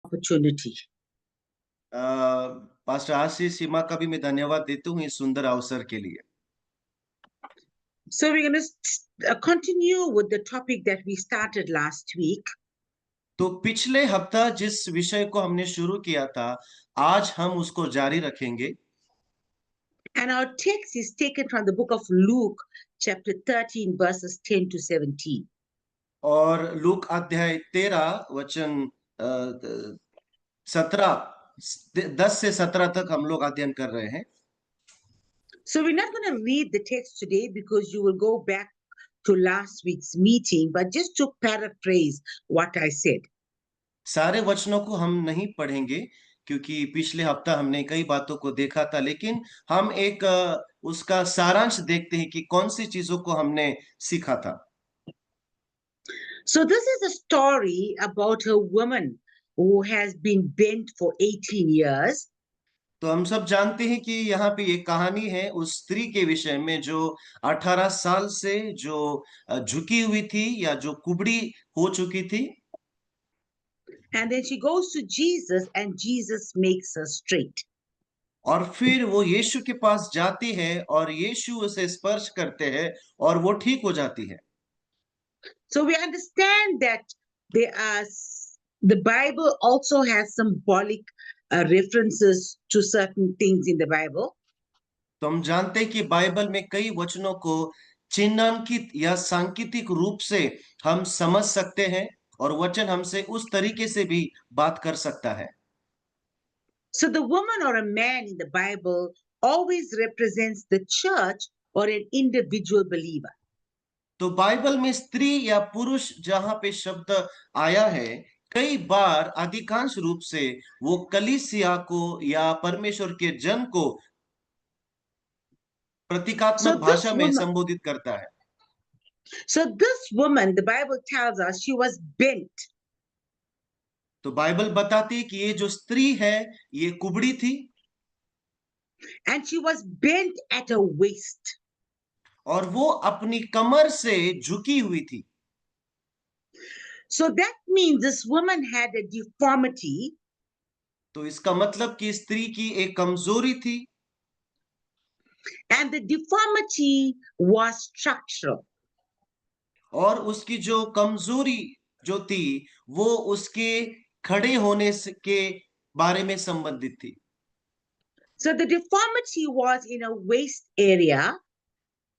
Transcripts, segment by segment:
opportunity. Pastor आशीष सीमा का भी मैं धन्यवाद देता हूँ इस सुंदर अवसर के लिए। So we're going to continue with the topic that we started last week. तो पिछले हफ्ता जिस विषय को हमने शुरू किया था, आज हम उसको जारी रखेंगे। And our text is taken from the book of Luke, chapter 13, verses 10 to 17. और लूक अध्याय 13 वचन 10 से 17 तक हम लोग अध्ययन कर रहे हैं। So we're not going to read the text today because you will go back to last week's meeting, but just to paraphrase what I said. सारे वचनों को हम नहीं पढ़ेंगे क्योंकि पिछले हफ्ता हमने कई बातों को देखा था, लेकिन हम एक उसका सारांश देखते हैं कि कौन सी चीजों को हमने सीखा था। So this is a story about a woman who has been bent for 18 years. तो हम सब जानते हैं कि यहाँ पे ये कहानी है उस स्त्री के विषय में जो 18 साल से जो झुकी हुई थी या जो कुबड़ी हो चुकी थी। And then she goes to Jesus and Jesus makes her straight. और फिर वो यीशु के पास जाती है और यीशु उसे स्पर्श करते हैं और वो ठीक हो जाती है। So we understand that there are the Bible also has symbolic references to certain things in the Bible. तो हम जानते हैं कि बाइबल में कई वचनों को चिन्हांकित या सांकेतिक रूप से हम समझ सकते हैं और वचन हमसे उस तरीके से भी बात कर सकता है। So the woman or a man in the Bible always represents the church or an individual believer. तो बाइबल में स्त्री या पुरुष जहां पे शब्द आया है, कई बार अधिकांश रूप से वो कलीसिया को या परमेश्वर के जन को So प्रतीकात्मक this भाषा में woman, संबोधित करता है। the Bible tells us she was bent. तो बाइबल बताती है कि ये जो स्त्री है ये कुबड़ी थी And she was bent at her waist. और वो अपनी कमर से झुकी हुई थी। So that means this woman had a deformity. तो इसका मतलब कि स्त्री की एक कमजोरी थी And the deformity was structural. और उसकी जो कमजोरी जो थी वो उसके खड़े होने के बारे में संबंधित थी। So the deformity was in a waist area.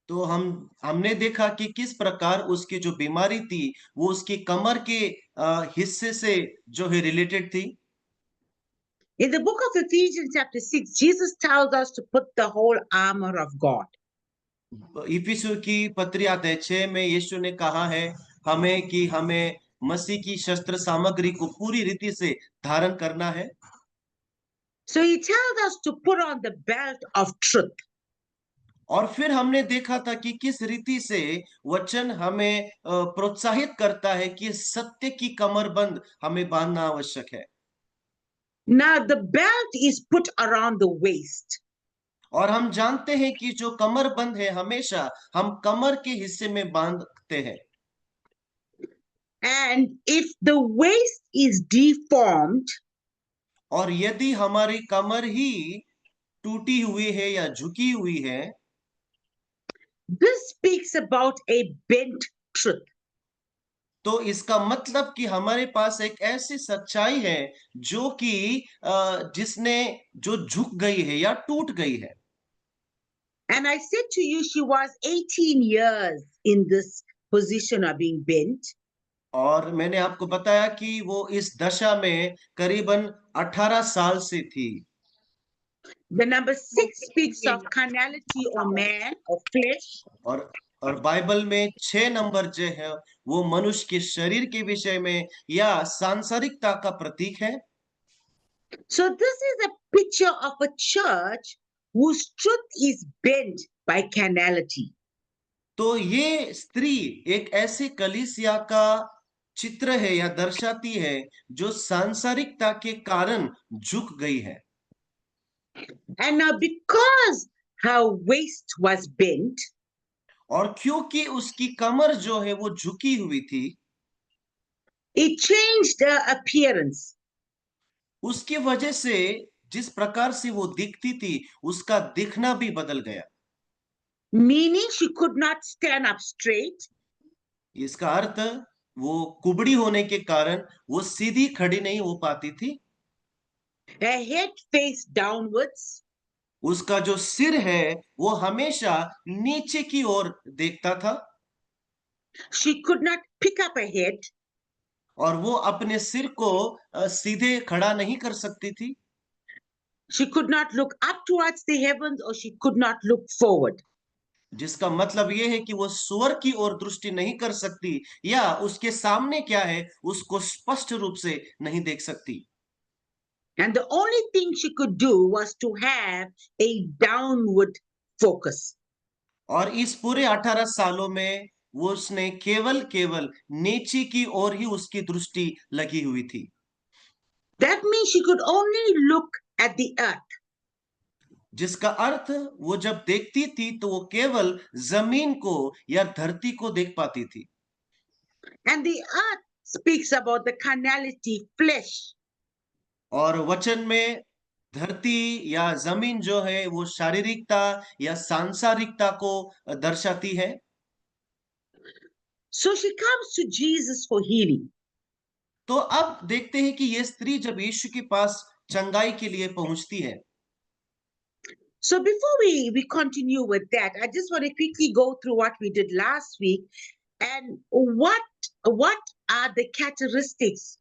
तो हमने देखा कि किस प्रकार उसकी जो बीमारी थी वो उसकी कमर के हिस्से से जो है रिलेटेड थी। In the book of Ephesians, chapter 6, Jesus tells us to put the whole armor of God. इफिसियों की पत्री अध्याय 6 में यीशु ने कहा है हमें कि हमें मसीह की शस्त्र सामग्री को पूरी रीति से धारण करना है। So he tells us to put on the belt of truth. और फिर हमने देखा था कि किस रीति से वचन हमें प्रोत्साहित करता है कि सत्य की कमरबंद हमें बांधना आवश्यक है। Now the belt is put around the waist. और हम जानते हैं कि जो कमरबंद है हमेशा हम कमर के हिस्से में बांधते हैं। And if the waist is deformed, और यदि हमारी कमर ही टूटी हुई है या झुकी हुई है, this speaks about a bent truth. तो इसका मतलब कि हमारे पास एक ऐसी सच्चाई है जो कि जिसने जो झुक गई है या टूट गई है। And I said to you, she was 18 years in this position of being bent. और मैंने आपको बताया कि वो इस दशा में करीबन 18 साल से थी। The number 6 speaks of carnality or man or flesh. और बाइबल में 6 नंबर जो है वो मनुष्य के शरीर के विषय में या सांसारिकता का प्रतीक है। So this is a picture of a church whose truth is bent by carnality. तो ये स्त्री एक ऐसे कलीसिया का चित्र है या दर्शाती है जो सांसारिकता के कारण झुक गई है। And now because her waist was bent, और क्योंकि उसकी कमर जो है वो झुकी हुई थी, it changed her appearance. उसकी वजह से जिस प्रकार से वो दिखती थी, उसका दिखना भी बदल गया। meaning she could not stand up straight. इसका अर्थ वो कुबड़ी होने के कारण वो सीधी खड़ी नहीं हो पाती थी। Her head faced downwards. उसका जो सिर है, वो हमेशा नीचे की ओर देखता था She could not pick up her head. और वो अपने सिर को सीधे खड़ा नहीं कर सकती थी। She could not look up towards the heavens or she could not look forward. जिसका मतलब ये है कि वो स्वर्ग की ओर दृष्टि नहीं कर सकती या उसके सामने क्या है उसको स्पष्ट रूप से नहीं देख सकती। And the only thing she could do was to have a downward focus. और इस पूरे 18 सालों में वो उसने केवल केवल नीचे की ओर ही उसकी दृष्टि लगी हुई थी। That means she could only look at the earth. जिसका अर्थ वो जब देखती थी तो वो केवल जमीन को या धरती को देख पाती थी। And the earth speaks about the carnality, flesh. और वचन में धरती या जमीन जो है वो शारीरिकता या सांसारिकता को दर्शाती है। So she comes to Jesus for healing. तो अब देखते हैं कि ये स्त्री जब यीशु के पास चंगाई के लिए पहुंचती है। So before we continue with that, I just want to quickly go through what we did last week and what are the characteristics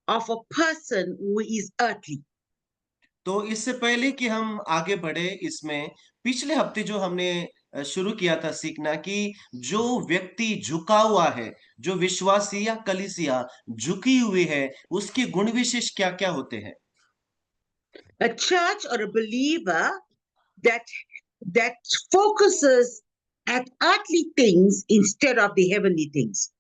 of a person who is earthly. तो इससे पहले कि हम आगे बढ़े इसमें पिछले हफ्ते जो हमने शुरू किया था सीखना कि जो व्यक्ति झुका हुआ है, जो विश्वासी या कलीसिया झुकी हुई है, उसके गुण विशेष क्या-क्या होते हैं। A church or a believer that that focuses at earthly things instead of the heavenly things.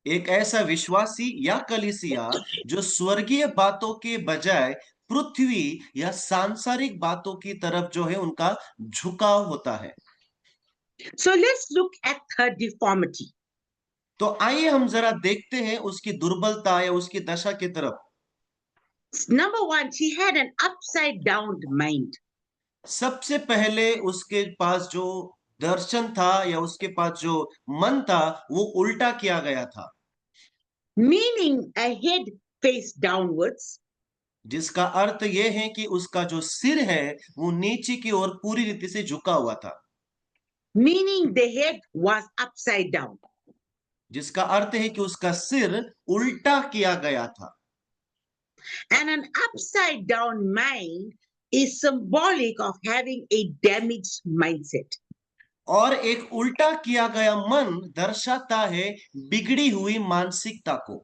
एक ऐसा विश्वासी या कलीसिया जो स्वर्गीय बातों के बजाय पृथ्वी या सांसारिक बातों की तरफ जो है उनका झुकाव होता है। So let's look at her deformity. तो आइए हम जरा देखते हैं उसकी दुर्बलता या उसकी दशा की तरफ। Number one, she had an upside down mind. सबसे पहले उसके पास जो दर्शन था या उसके पास जो मन था वो उल्टा किया गया था। Meaning a head face downwards, जिसका अर्थ ये है कि उसका जो सिर है वो नीचे की ओर पूरी रीति से झुका हुआ था। meaning the head was upside down. जिसका अर्थ है कि उसका सिर उल्टा किया गया था। And an upside down mind is symbolic of having a damaged mindset. और एक उल्टा किया गया मन दर्शाता है बिगड़ी हुई मानसिकता को।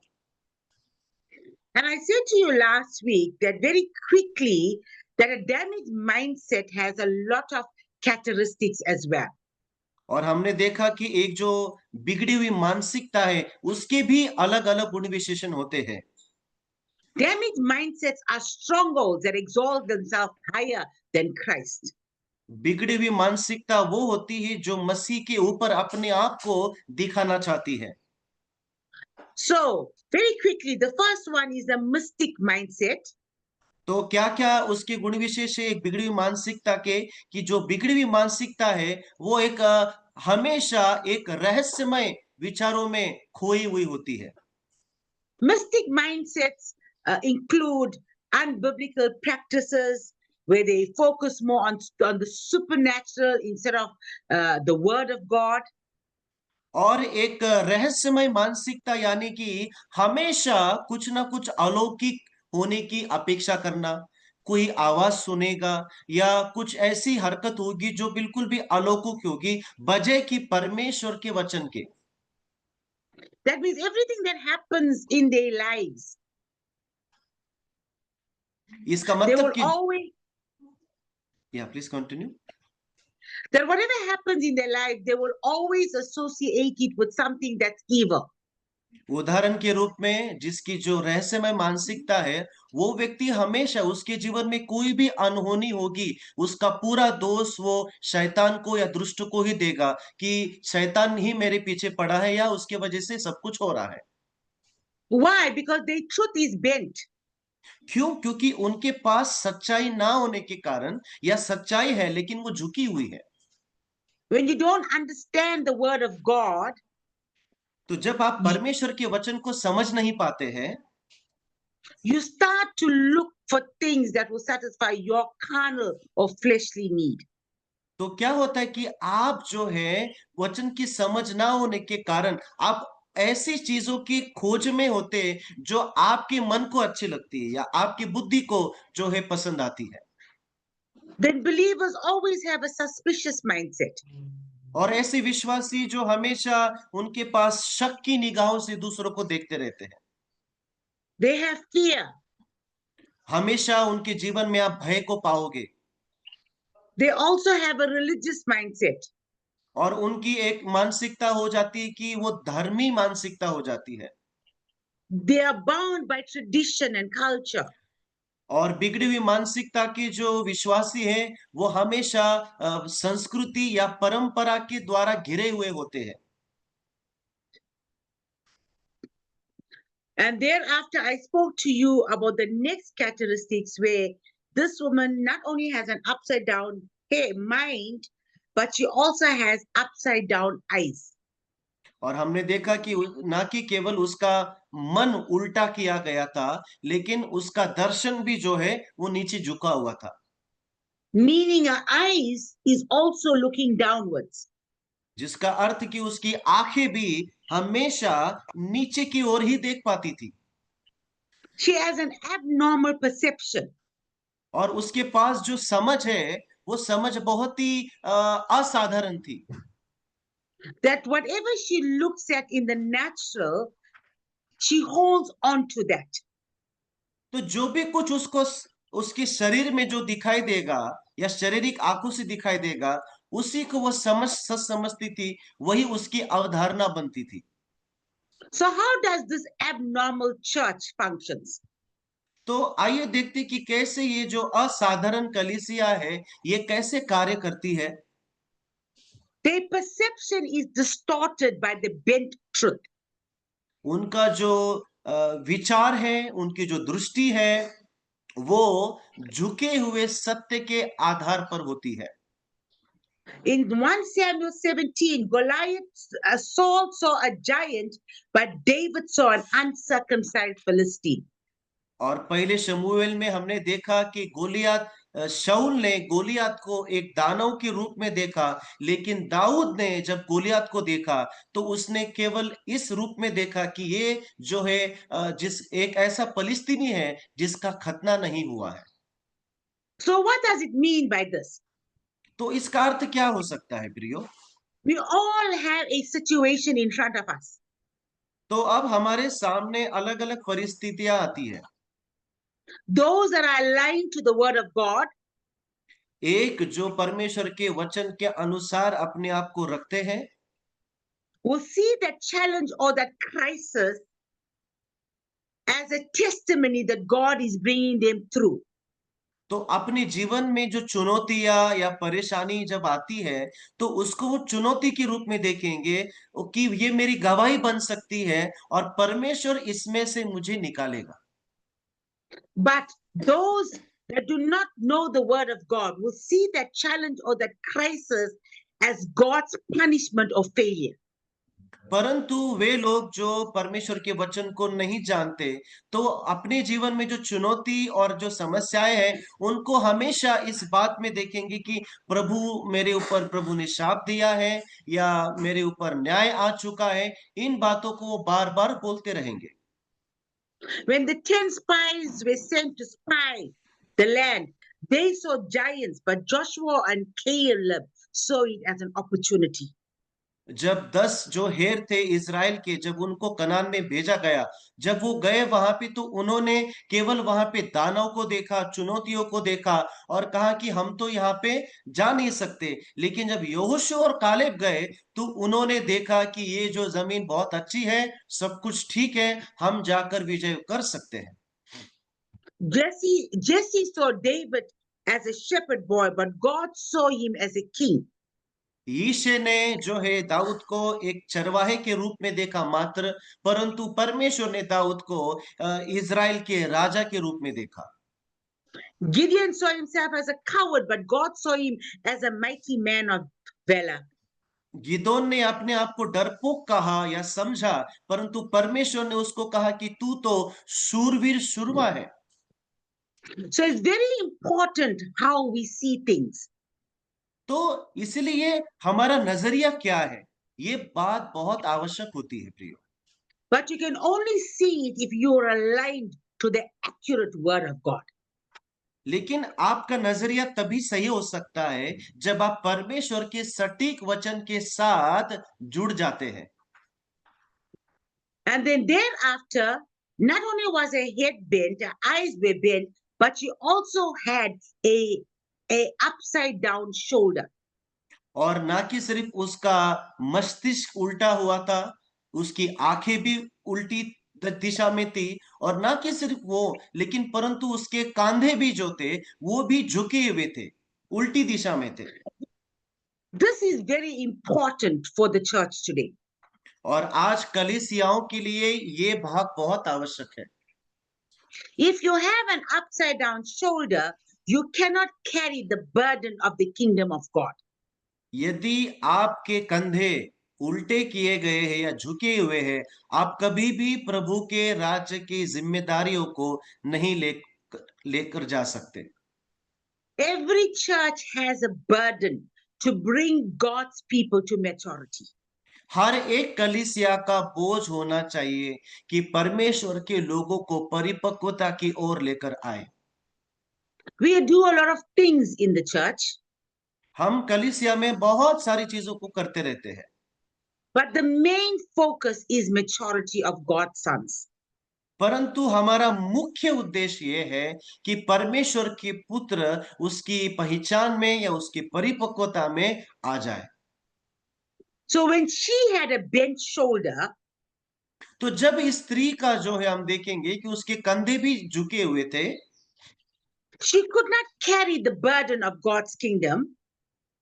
And I said to you last week that very quickly that a damaged mindset has a lot of characteristics as well. और हमने देखा कि एक जो बिगड़ी हुई मानसिकता है उसके भी अलग अलग गुण विशेषण होते हैं। Damaged mindsets are strongholds that exalt themselves higher than Christ. बिगड़ी हुई मानसिकता वो होती है जो मसीह के ऊपर अपने आप को दिखाना चाहती है। So, very quickly, the first one is the mystic mindset. तो क्या क्या उसके गुण विशेष है एक बिगड़ी हुई मानसिकता के कि जो बिगड़ी हुई मानसिकता है वो एक हमेशा एक रहस्यमय विचारों में खोई हुई होती है। Mystic mindsets include unbiblical practices where they focus more on the supernatural instead of the word of God. और एक रहस्यमय मानसिकता यानी कि हमेशा कुछ ना कुछ अलौकिक होने की अपेक्षा करना, कोई आवाज सुनेगा या कुछ ऐसी हरकत होगी जो बिल्कुल भी अलौकिक होगी बजाय कि परमेश्वर के वचन के। That means everything that happens in their lives, इसका they मतलब will कि always, या please continue. that whatever happens in their life, they will always associate it with something that's evil. उदाहरण के रूप में जिसकी जो रहस्यमय मानसिकता है वो व्यक्ति हमेशा उसके जीवन में कोई भी अनहोनी होगी उसका पूरा दोष वो शैतान को या दुष्ट को ही देगा कि शैतान ही मेरे पीछे पड़ा है या उसके वजह से सब कुछ हो रहा है। Why? Because their truth is bent. क्यों? क्योंकि उनके पास सच्चाई ना होने के कारण, या सच्चाई है लेकिन वो झुकी हुई है। When you don't understand the word of God, तो जब आप you, परमेश्वर के वचन को समझ नहीं पाते हैं, you start to look for things that will satisfy your carnal or fleshly need. तो क्या होता है कि आप जो है वचन की समझ ना होने के कारण आप ऐसी चीजों की खोज में होते जो आपके मन को अच्छी लगती है या आपकी बुद्धि को जो है पसंद आती है। Then believers always have a suspicious mindset. और ऐसे विश्वासी जो हमेशा उनके पास शक की निगाहों से दूसरों को देखते रहते हैं। They have fear. हमेशा उनके जीवन में आप भय को पाओगे। They also have a religious mindset. और उनकी एक मानसिकता हो जाती है कि वो धर्मी मानसिकता हो जाती है। They are bound by tradition and culture. और बिगड़ी हुई मानसिकता के जो विश्वासी हैं वो हमेशा संस्कृति या परंपरा के द्वारा घिरे हुए होते हैं। And thereafter, I spoke to you about the next characteristics where this woman not only has an upside down mind, but she also has upside down eyes. और हमने देखा कि ना कि केवल उसका मन उल्टा किया गया था, लेकिन उसका दर्शन भी जो है वो नीचे झुका हुआ था। Meaning her eyes is also looking downwards. जिसका अर्थ कि उसकी आंखें भी हमेशा नीचे की ओर ही देख पाती थी। She has an abnormal perception और उसके पास जो समझ है वो समझ बहुत ही असाधारण थी। that whatever she looks at in the natural, she holds on to that. तो जो भी कुछ उसको उसके शरीर में जो दिखाई देगा या शारीरिक आंखों से दिखाई देगा, उसी को वो सच समझती थी, वही उसकी अवधारणा बनती थी। So how does this abnormal church functions? तो आइए देखते कि कैसे ये जो असाधारण कलीसिया है ये कैसे कार्य करती है। Their perception is distorted by the bent truth. उनका जो विचार है, उनकी जो दृष्टि है, वो झुके हुए सत्य के आधार पर होती है। In 1 Samuel 17, Saul saw a giant, but David saw an uncircumcised Philistine. और पहले शमूएल में हमने देखा कि शाऊल ने गोलियत को एक दानव के रूप में देखा, लेकिन दाऊद ने जब गोलियत को देखा तो उसने केवल इस रूप में देखा कि ये जो है जिस एक ऐसा फलिस्तीनी है जिसका खतना नहीं हुआ है। So, what does it mean by this? तो इसका अर्थ क्या हो सकता है प्रियो? We all have a situation in front of us. तो अब हमारे सामने अलग अलग परिस्थितियां आती है। Those that are aligned to the word of God, एक जो परमेश्वर के वचन के अनुसार अपने आप को रखते हैं, will see that challenge or that crisis as a testimony that God is bringing them through. तो अपने जीवन में जो चुनौतियां या परेशानी जब आती है तो उसको वो चुनौती के रूप में देखेंगे कि ये मेरी गवाही बन सकती है और परमेश्वर इसमें से मुझे निकालेगा। But those that do not know the word of God will see that challenge or that crisis as God's punishment or failure. परंतु वे लोग जो परमेश्वर के वचन को नहीं जानते, तो अपने जीवन में जो चुनौती और जो समस्याएं हैं उनको हमेशा इस बात में देखेंगे कि प्रभु ने शाप दिया है या मेरे ऊपर न्याय आ चुका है। इन बातों को वो बार बार बोलते रहेंगे। When the 10 spies were sent to spy the land, they saw giants, but Joshua and Caleb saw it as an opportunity. जब 10 जो हेर थे इज़राइल के, जब उनको कनान में भेजा गया, जब वो गए वहां पे तो उन्होंने केवल वहां पे दानव को देखा, चुनौतियों को देखा और कहा कि हम तो यहाँ पे जा नहीं सकते। लेकिन जब यहोशू और कालेब गए तो उन्होंने देखा कि ये जो जमीन बहुत अच्छी है, सब कुछ ठीक है, हम जाकर विजय कर सकते हैं। Jesse saw David as a shepherd boy, but God saw him as a king. यीशे ने जो है दाऊद को एक चरवाहे के रूप में देखा मात्र, परंतु परमेश्वर ने दाऊद को इज़राइल के राजा के रूप में देखा। Gideon saw himself as a coward, but God saw him as a mighty man of valor. Gideon ने अपने आप को डरपोक कहा या समझा, परंतु परमेश्वर ने उसको कहा कि तू तो शूरवीर सुरमा है। So it's very important how we see things. तो इसलिए हमारा नजरिया क्या है, ये बात बहुत आवश्यक होती है प्रियो। But you can only see it if you are aligned to the accurate word of God. लेकिन आपका नजरिया तभी सही हो सकता है जब आप परमेश्वर के सटीक वचन के साथ जुड़ जाते हैं। And then thereafter, not only was her head bent, her eyes were bent, but she also had a, a upside down shoulder. और ना कि सिर्फ उसका मस्तिष्क उल्टा हुआ था, उसकी आंखें भी उल्टी दिशा में थी। और ना कि सिर्फ वो, लेकिन परंतु उसके कंधे भी जो थे वो भी झुके हुए थे, उल्टी दिशा में थे। This is very important for the church today. और आज कलीसियाओं के लिए ये भाग बहुत आवश्यक है। If you have an upside down shoulder, you cannot carry the burden of the kingdom of God. यदि आपके कंधे उल्टे किए गए हैं या झुके हुए हैं, आप कभी भी प्रभु के राज्य की जिम्मेदारियों को नहीं लेकर जा सकते। Every church has a burden to bring God's people to maturity. हर एक कलीसिया का बोझ होना चाहिए कि परमेश्वर के लोगों को परिपक्वता की ओर लेकर आए। We do a lot of things in the church, हम कलीसिया में बहुत सारी चीजों को करते रहते हैं, but the main focus is maturity of God's sons. परंतु हमारा मुख्य उद्देश्य ये है कि परमेश्वर के पुत्र उसकी पहचान में या उसकी परिपक्वता में आ जाए। So when she had a bent shoulder, तो जब इस स्त्री का जो है हम देखेंगे कि उसके कंधे भी झुके हुए थे, she could not carry the burden of God's kingdom.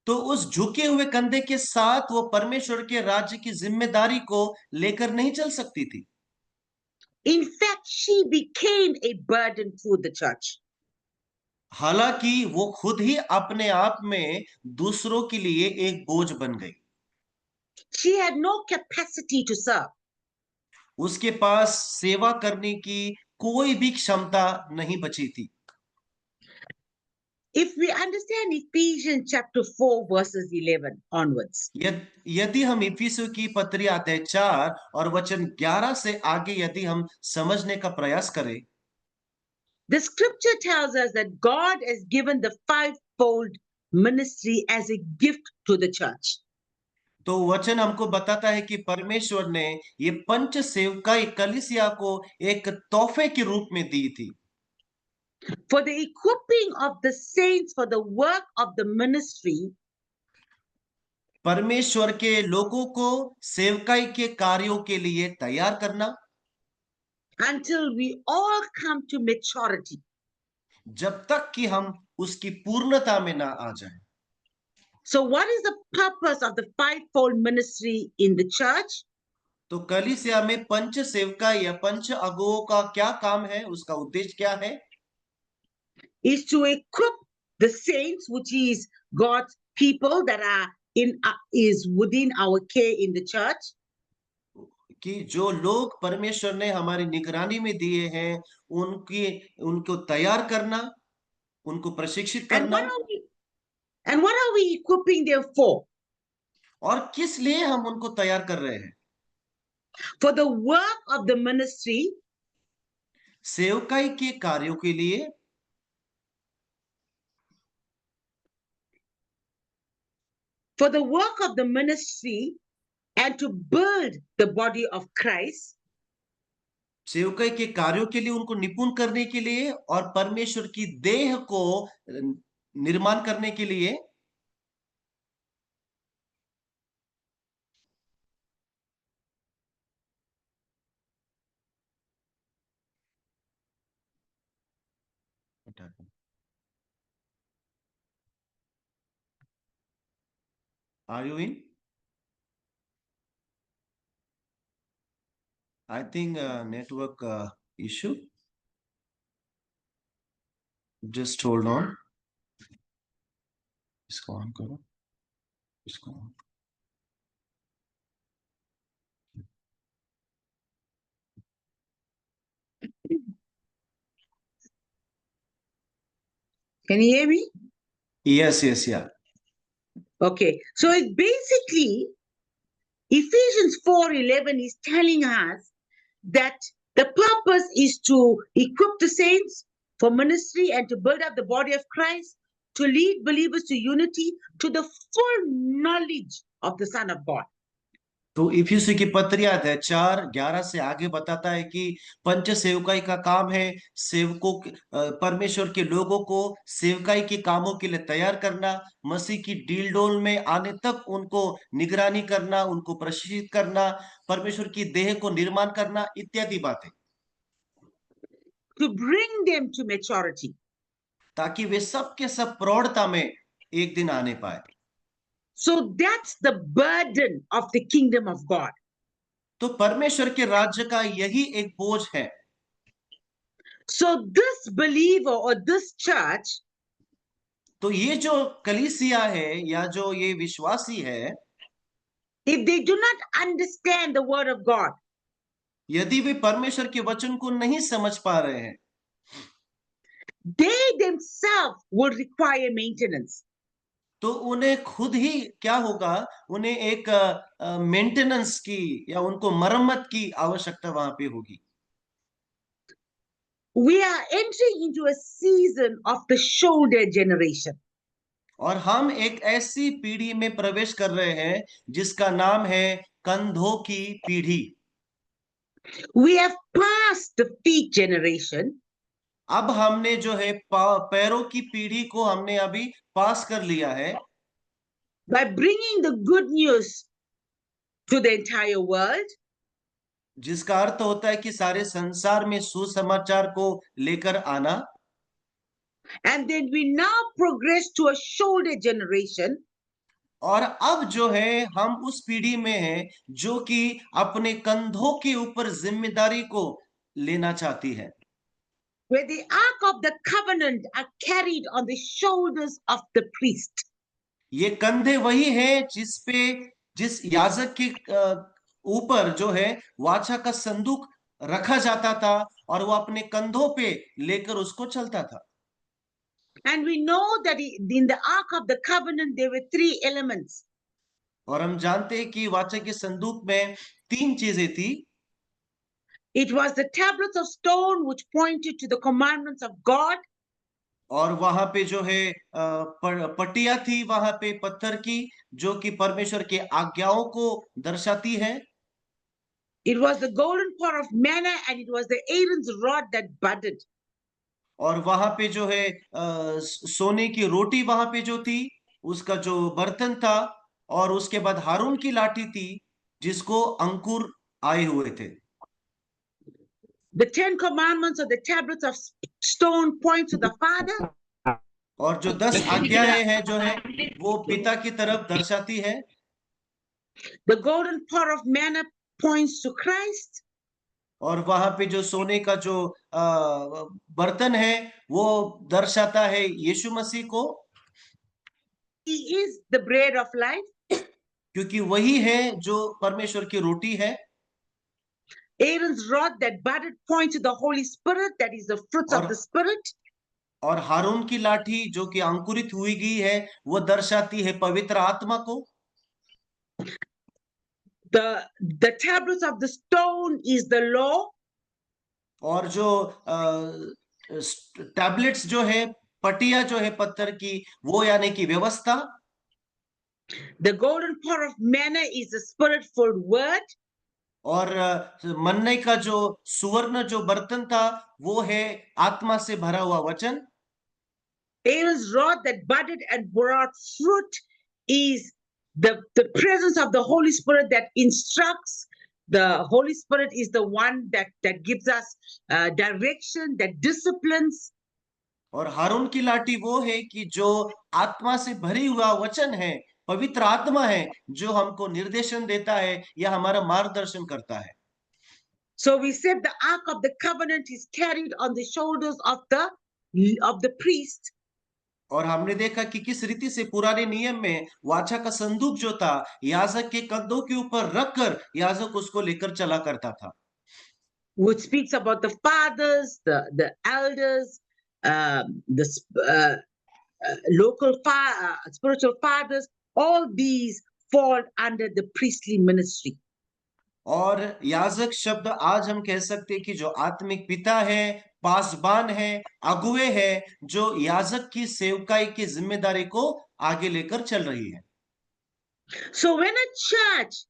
तो उस झुके हुए कंधे के साथ वो परमेश्वर के राज्य की जिम्मेदारी को लेकर नहीं चल सकती थी। In fact, she became a burden to the church. हालांकि वो खुद ही अपने आप में दूसरों के लिए एक बोझ बन गई। She had no capacity to serve. उसके पास सेवा करने की कोई भी क्षमता नहीं बची थी। If we understand Ephesians chapter 4, verses 11 onwards, यदि हम इफिसियों की पत्री अध्याय 4 और वचन 11 से आगे यदि हम समझने का प्रयास करें, the scripture tells us that God has given the fivefold ministry as a gift to the church. तो वचन हमको बताता है कि परमेश्वर ने ये पंच सेवकाई कलीसिया को एक तोहफे के रूप में दी थी, For the equipping of the saints for the work of the ministry, परमेश्वर के लोगों को सेवकाई के कार्यों के लिए तैयार करना, until we all come to maturity. जब तक कि हम उसकी पूर्णता में ना आ जाए। So, what is the purpose of the fivefold ministry in the church? तो कलीसिया में पंच सेवकाई या पंच अगुओं का क्या काम है, उसका उद्देश्य क्या है? Is to equip the saints, which is God's people that are in is within our care in the church, कि जो लोग परमेश्वर ने हमारी निगरानी में दिए हैं, उनकी उनको तैयार करना, उनको प्रशिक्षित and करना। what are we equipping them for? और किस लिए हम उनको तैयार कर रहे हैं? For the work of the ministry, सेवकाई के कार्यों के लिए, for the work of the ministry, and to build the body of Christ. सेवकाई के कार्यों के लिए उनको निपुण करने के लिए और परमेश्वर की देह को निर्माण करने के लिए। Are you in? I think network issue. Just hold on. इसको ऑन करो. इसको on. Can you hear me? Yes, yes, yeah. Okay. So it's basically Ephesians 4:11 is telling us that the purpose is to equip the saints for ministry and to build up the body of Christ, to lead believers to unity, to the full knowledge of the Son of God. तो इफिसी की पत्री अध्याय 4:11 से आगे बताता है कि पंच सेवकाई का काम है सेवकों परमेश्वर के लोगों को सेवकाई के कामों के लिए तैयार करना, मसीह की डील डोल में आने तक उनको निगरानी करना, उनको प्रशिक्षित करना, परमेश्वर की देह को निर्माण करना इत्यादि बातें, To bring them to maturity. ताकि वे सब के सब प्रौढ़ता में एक दिन आने पाए. So that's the burden of the kingdom of God. तो परमेश्वर के राज्य का यही एक बोझ है. So this believer or this church, तो ये जो कलीसिया है या जो ये विश्वासी है, if they do not understand the word of God, यदि वे परमेश्वर के वचन को नहीं समझ पा रहे हैं, they themselves will require maintenance. तो उन्हें खुद ही क्या होगा, उन्हें एक मेंटेनेंस की या उनको मरम्मत की आवश्यकता वहां पे होगी. We are entering into a season of the shoulder generation. और हम एक ऐसी पीढ़ी में प्रवेश कर रहे हैं जिसका नाम है कंधों की पीढ़ी. We have passed the feet generation. अब हमने जो है पैरों की पीढ़ी को हमने अभी पास कर लिया है, By bringing the good news to the entire world, जिसका अर्थ होता है कि सारे संसार में सुसमाचार को लेकर आना. and then we now progress to a shoulder generation. और अब जो है हम उस पीढ़ी में हैं जो कि अपने कंधों के ऊपर जिम्मेदारी को लेना चाहती है, Where the ark of the covenant are carried on the shoulders of the priest. ये कंधे वही हैं जिस याजक के ऊपर जो है वाचा का संदूक रखा जाता था और वो अपने कंधों पे लेकर उसको चलता था. And we know that in the ark of the covenant there were 3 elements. और हम जानते हैं कि वाचा के संदूक में 3 चीजें थी. It was the tablets of stone which pointed to the commandments of God. और वहां पे जो है पट्टियां थी वहां पे पत्थर की जो कि परमेश्वर के आज्ञाओं को दर्शाती है. It was the golden pot of manna and it was the Aaron's rod that budded. और वहां पे जो है सोने की रोटी वहां पे जो थी उसका जो बर्तन था, और उसके बाद हारून की लाठी थी जिसको अंकुर आए हुए थे. The 10 commandments of the tablets of stone point to the Father. और जो 10 आज्ञाएं हैं जो है वो पिता की तरफ दर्शाती है. The golden pot of manna points to Christ. और वहां पे जो सोने का जो बर्तन है वो दर्शाता है यीशु मसीह को, He is the bread of life. क्योंकि वही है जो परमेश्वर की रोटी है. Aaron's rod that budded points to the Holy Spirit, that is the fruits of the Spirit. और हारून की लाठी जो कि अंकुरित हुई गई है वो दर्शाती है पवित्र आत्मा को. The tablets of the stone is the law. और जो टैबलेट्स जो है, पटिया जो है पत्थर की, वो यानी कि व्यवस्था. The golden pot of manna is the spirit-filled word. और मन्ने का जो सुवर्ण जो बर्तन था वो है आत्मा से भरा हुआ वचन. Aaron's rod that budded and brought fruit is the presence of the Holy Spirit that instructs. The Holy Spirit is the one that gives us direction, that disciplines. और हारून की लाठी वो है कि जो आत्मा से भरी हुआ वचन है, पवित्र आत्मा है जो हमको निर्देशन देता है या हमारा मार्गदर्शन करता है। So we said the Ark of the Covenant is carried on the shoulders of the priest. और हमने देखा कि किस रीति से पुराने नियम में वाचा का संदूक जो था याजक के कंधों के ऊपर रखकर याजक उसको लेकर चला करता था, Which speaks about the fathers, the elders, the local spiritual fathers. All these fall under the priestly ministry. और याजक शब्द आज हम कह सकते हैं कि जो आत्मिक पिता है, पासबान है, अगुवे है, जो याजक की सेवकाई की जिम्मेदारी को आगे लेकर चल रही है। So when a church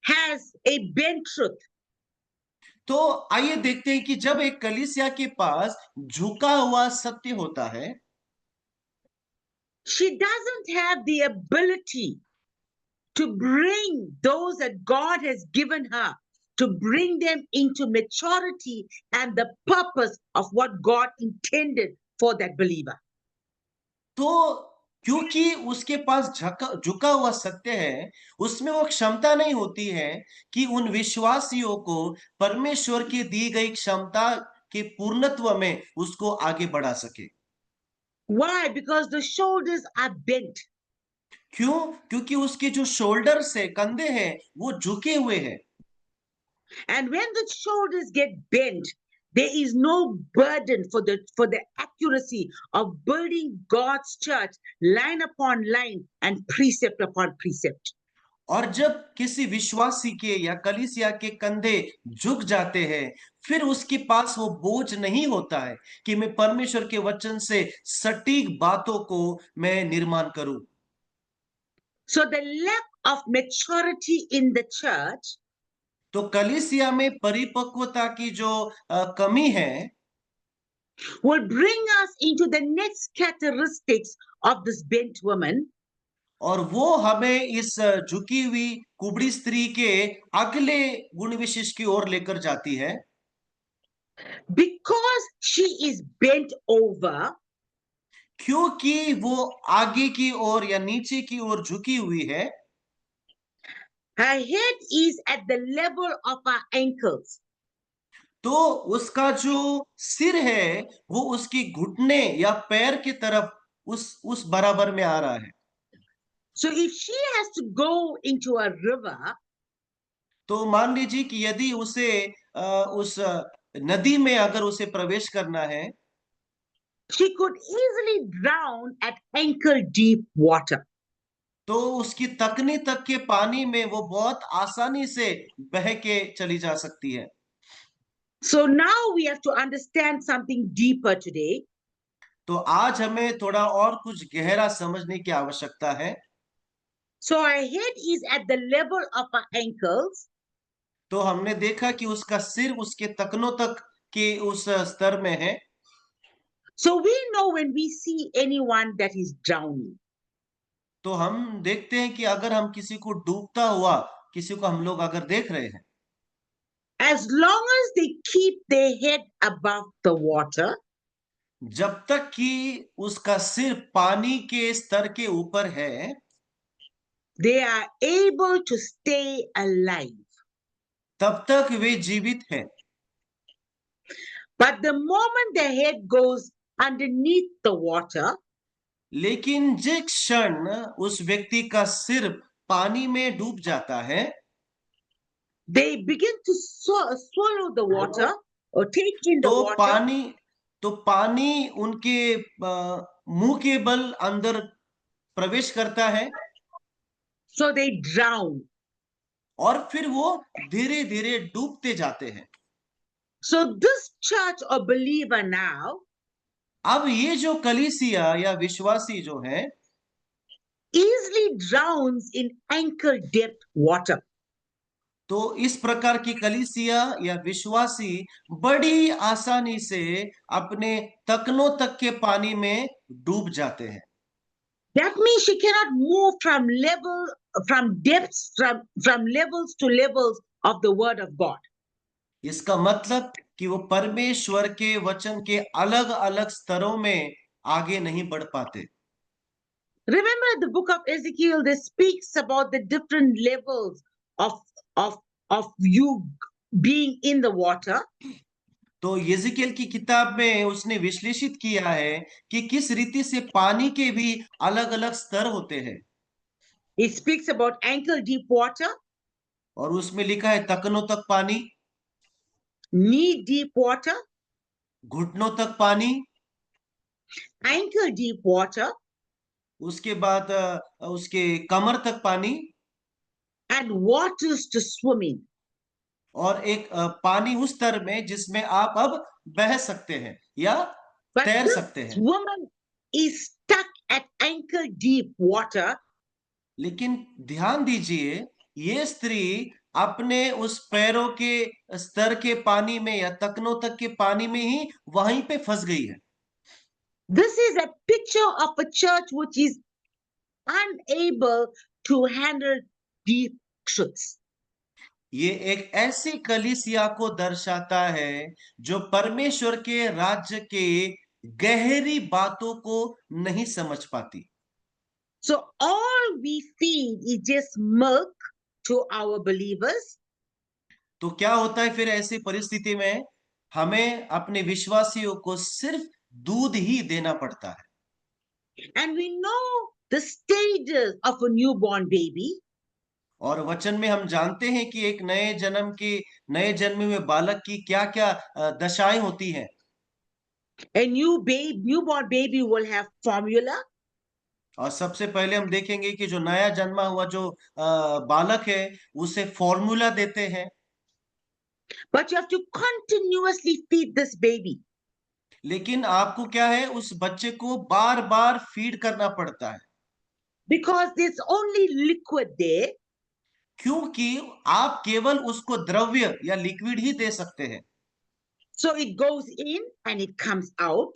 has a bent truth, तो आइए देखते हैं कि जब एक कलीसिया के पास झुका हुआ सत्य होता है, she doesn't have the ability to bring those that God has given her, to bring them into maturity and the purpose of what God intended for that believer. तो क्योंकि उसके पास झुका हुआ सत्य है, उसमें वो क्षमता नहीं होती है कि उन विश्वासियों को परमेश्वर की दी गई क्षमता के पूर्णत्व में उसको आगे बढ़ा सके। Why? Because the shoulders are bent. क्यों? क्योंकि उसके जो शोल्डर्स है, कंधे हैं, वो झुके हुए हैं। And when the shoulders get bent, there is no burden for the accuracy of building God's church line upon line and precept upon precept. और जब किसी विश्वासी के या कलीसिया के कंधे झुक जाते हैं, फिर उसके पास वो बोझ नहीं होता है कि मैं परमेश्वर के वचन से सटीक बातों को मैं निर्माण करूं। So the lack of maturity in the church तो कलीसिया में परिपक्वता की जो कमी है, will bring us into the next characteristics of this bent woman. और वो हमें इस झुकी हुई कुबड़ी स्त्री के अगले गुण विशेष की ओर लेकर जाती है। Because she is bent over, क्योंकि वो आगे की ओर या नीचे की ओर झुकी हुई है, her head is at the level of her ankles. तो उसका जो सिर है वो उसकी घुटने या पैर की तरफ उस बराबर में आ रहा है। So if she has to go into a river, तो मान लीजिए कि यदि उसे उस नदी में अगर उसे प्रवेश करना है, she could easily drown at ankle deep water. तो उसकी तकनी तक के पानी में वो बहुत आसानी से बह के चली जा सकती है। So now we have to understand something deeper today. तो आज हमें थोड़ा और कुछ गहरा समझने की आवश्यकता है। So her head is at the level of her ankles. तो हमने देखा कि उसका सिर उसके तकनों तक के उस स्तर में है। So we know when we see anyone that is drowning, तो हम देखते हैं कि अगर हम किसी को डूबता हुआ किसी को हम लोग अगर देख रहे हैं, as long as they keep their head above the water, जब तक कि उसका सिर पानी के स्तर के ऊपर है, they are able to stay alive. तब तक वे जीवित हैं। But the moment the head goes underneath the water, लेकिन जिस क्षण उस व्यक्ति का सिर पानी में डूब जाता है, they begin to swallow the water or take in the तो water. पानी उनके मुंह के बल अंदर प्रवेश करता है, So they drown. और फिर वो धीरे धीरे डूबते जाते हैं। So this church or believer now अब ये जो कलीसिया या विश्वासी जो है, easily drowns in ankle depth water. तो इस प्रकार की कलीसिया या विश्वासी बड़ी आसानी से अपने तकनों तक के पानी में डूब जाते हैं। That means she cannot move from depths, from levels to levels of the word of God. इसका मतलब कि वो परमेश्वर के वचन के अलग अलग स्तरों में आगे नहीं बढ़ पाते। Remember the book of Ezekiel, that speaks about the different levels of of of you being in the water. तो यिजकेल की किताब में उसने विश्लेषित किया है कि किस रीति से पानी के भी अलग अलग स्तर होते हैं। It speaks about ankle deep water, और उसमें लिखा है तकनों तक पानी, knee deep water, घुटनों तक पानी, ankle deep water, उसके बाद उसके कमर तक पानी, and waters to swim in. और एक पानी उस स्तर में जिसमें आप अब बह सकते हैं या But तैर this सकते हैं। woman is stuck at ankle deep water, लेकिन ध्यान दीजिए, ये स्त्री अपने उस पैरों के स्तर के पानी में या तकनों तक के पानी में ही वहीं पे फंस गई है। this is a picture of a church which is unable to handle deep truths. ये एक ऐसी कलीसिया को दर्शाता है जो परमेश्वर के राज्य के गहरी बातों को नहीं समझ पाती। So all we feed is just milk to our believers, तो क्या होता है फिर ऐसी परिस्थिति में? हमें अपने विश्वासियों को सिर्फ दूध ही देना पड़ता है। and we know the stages of a newborn baby. और वचन में हम जानते हैं कि एक नए जन्मे हुए बालक की क्या क्या दशाएं होती हैं। A newborn baby will have formula, और सबसे पहले हम देखेंगे कि जो नया जन्मा हुआ जो बालक है उसे फॉर्मूला देते हैं। but you have to continuously feed this baby. लेकिन आपको क्या है, उस बच्चे को बार बार फीड करना पड़ता है, Because there's only liquid there. क्योंकि आप केवल उसको द्रव्य या लिक्विड ही दे सकते हैं। So it goes in and it comes out.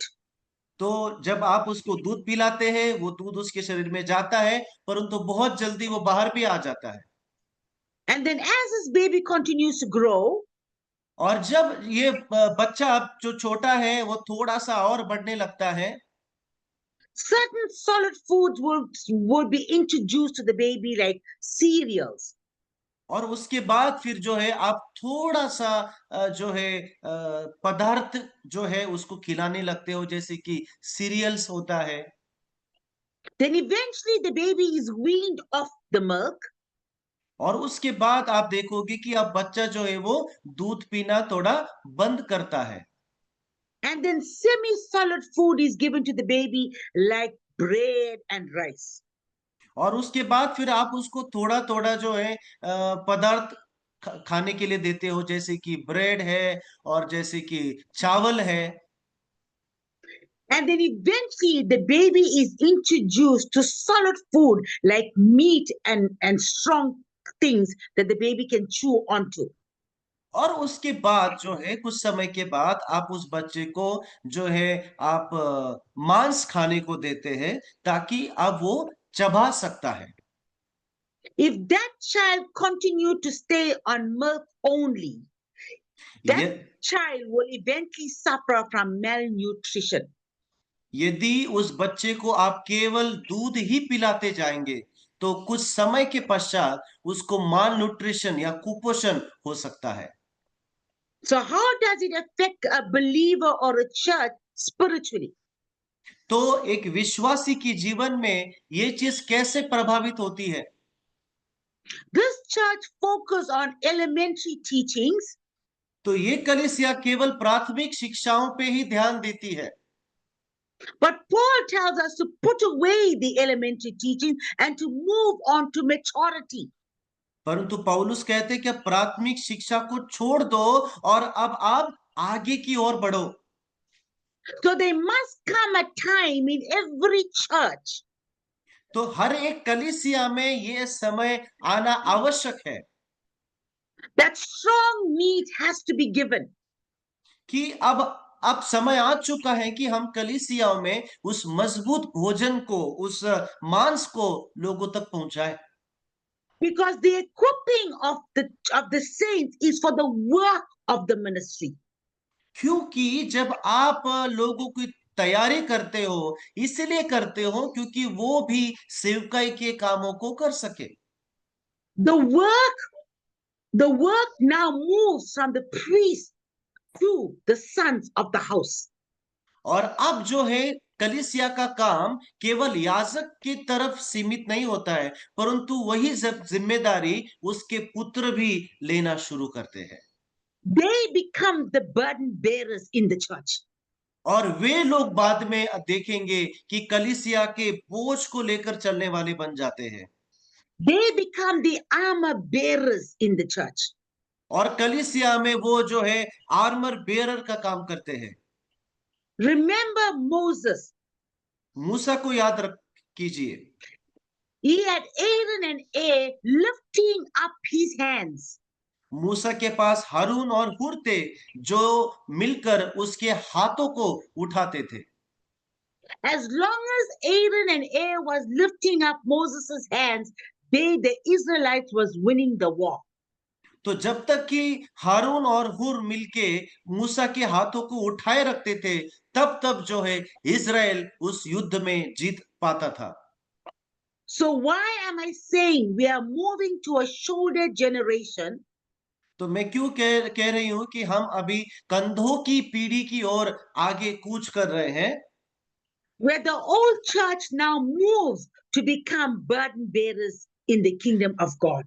तो जब आप उसको दूध पिलाते हैं, वो दूध उसके शरीर में जाता है, परंतु बहुत जल्दी वो बाहर भी आ जाता है। And then as this baby continues to grow, और जब ये बच्चा जो छोटा है वो थोड़ा सा और बढ़ने लगता है, certain solid foods will be introduced to the baby, like cereals. और उसके बाद फिर जो है आप थोड़ा सा जो है पदार्थ जो है उसको खिलाने लगते हो, जैसे कि सीरियल्स होता है। Then eventually the baby is weaned off the milk, और उसके बाद आप देखोगे कि अब बच्चा जो है वो दूध पीना थोड़ा बंद करता है, and then semi-solid food is given to the baby, like bread and rice. और उसके बाद फिर आप उसको थोड़ा थोड़ा जो है पदार्थ खाने के लिए देते हो, जैसे कि ब्रेड है और जैसे कि चावल है। And then eventually the baby is introduced to solid food like meat and strong things that the baby can chew onto. और उसके बाद जो है कुछ समय के बाद आप उस बच्चे को जो है आप मांस खाने को देते हैं, ताकि अब वो चबा सकता है। If that child continue to stay on milk only, that ये child will eventually suffer from malnutrition. यदि उस बच्चे को आप केवल दूध ही पिलाते जाएंगे तो कुछ समय के पश्चात उसको माल न्यूट्रिशन या कुपोषण हो सकता है। So how does it affect a believer or a church spiritually? तो एक विश्वासी की जीवन में ये चीज कैसे प्रभावित होती है? This church focus on elementary teachings, तो ये कलीसिया केवल प्राथमिक शिक्षाओं पे ही ध्यान देती है, but Paul tells us to put away the elementary teaching and to move on to maturity. परंतु पौलुस कहते कि अब प्राथमिक शिक्षा को छोड़ दो और अब आप आगे की ओर बढ़ो। So there must come a time in every church तो हर एक कलीसिया में ये समय आना आवश्यक है that strong meat has to be given. कि अब समय आ चुका है कि हम कलीसियाओं में उस मजबूत भोजन को, उस मांस को लोगों तक पहुंचाए, Because the equipping of the saints is for the work of the ministry. क्योंकि जब आप लोगों को तैयारी करते हो, इसलिए करते हो क्योंकि वो भी सेवकाई के कामों को कर सके। The work, the work now moves from the priest to the sons of the house. और अब जो है कलीसिया का काम केवल याजक की तरफ सीमित नहीं होता है, परंतु वही जिम्मेदारी उसके पुत्र भी लेना शुरू करते हैं। They become the burden bearers in the church. और वे लोग बाद में देखेंगे कि कलीसिया के बोझ को लेकर चलने वाले बन जाते हैं। They become the armor bearers in the church. और कलीसिया में वो जो है आर्मर बेरर का काम करते हैं। Remember Moses. मूसा को याद रख कीजिए, He had Aaron and A lifting up his hands. मूसा के पास हारून और हुर थे जो मिलकर उसके हाथों को उठाते थे। As long as Aaron and A was lifting up Moses' hands, the Israelites was winning the war. तो जब तक कि हारून और हुर मिलके मूसा के हाथों को उठाए रखते थे, तब तब जो है इज़राइल उस युद्ध में जीत पाता था। So why am I saying we are moving to a shoulder generation तो मैं क्यों कह रही हूं कि हम अभी कंधों की पीढ़ी की ओर आगे कूच कर रहे हैं, where the old church now moves to become burden bearers in the kingdom of God?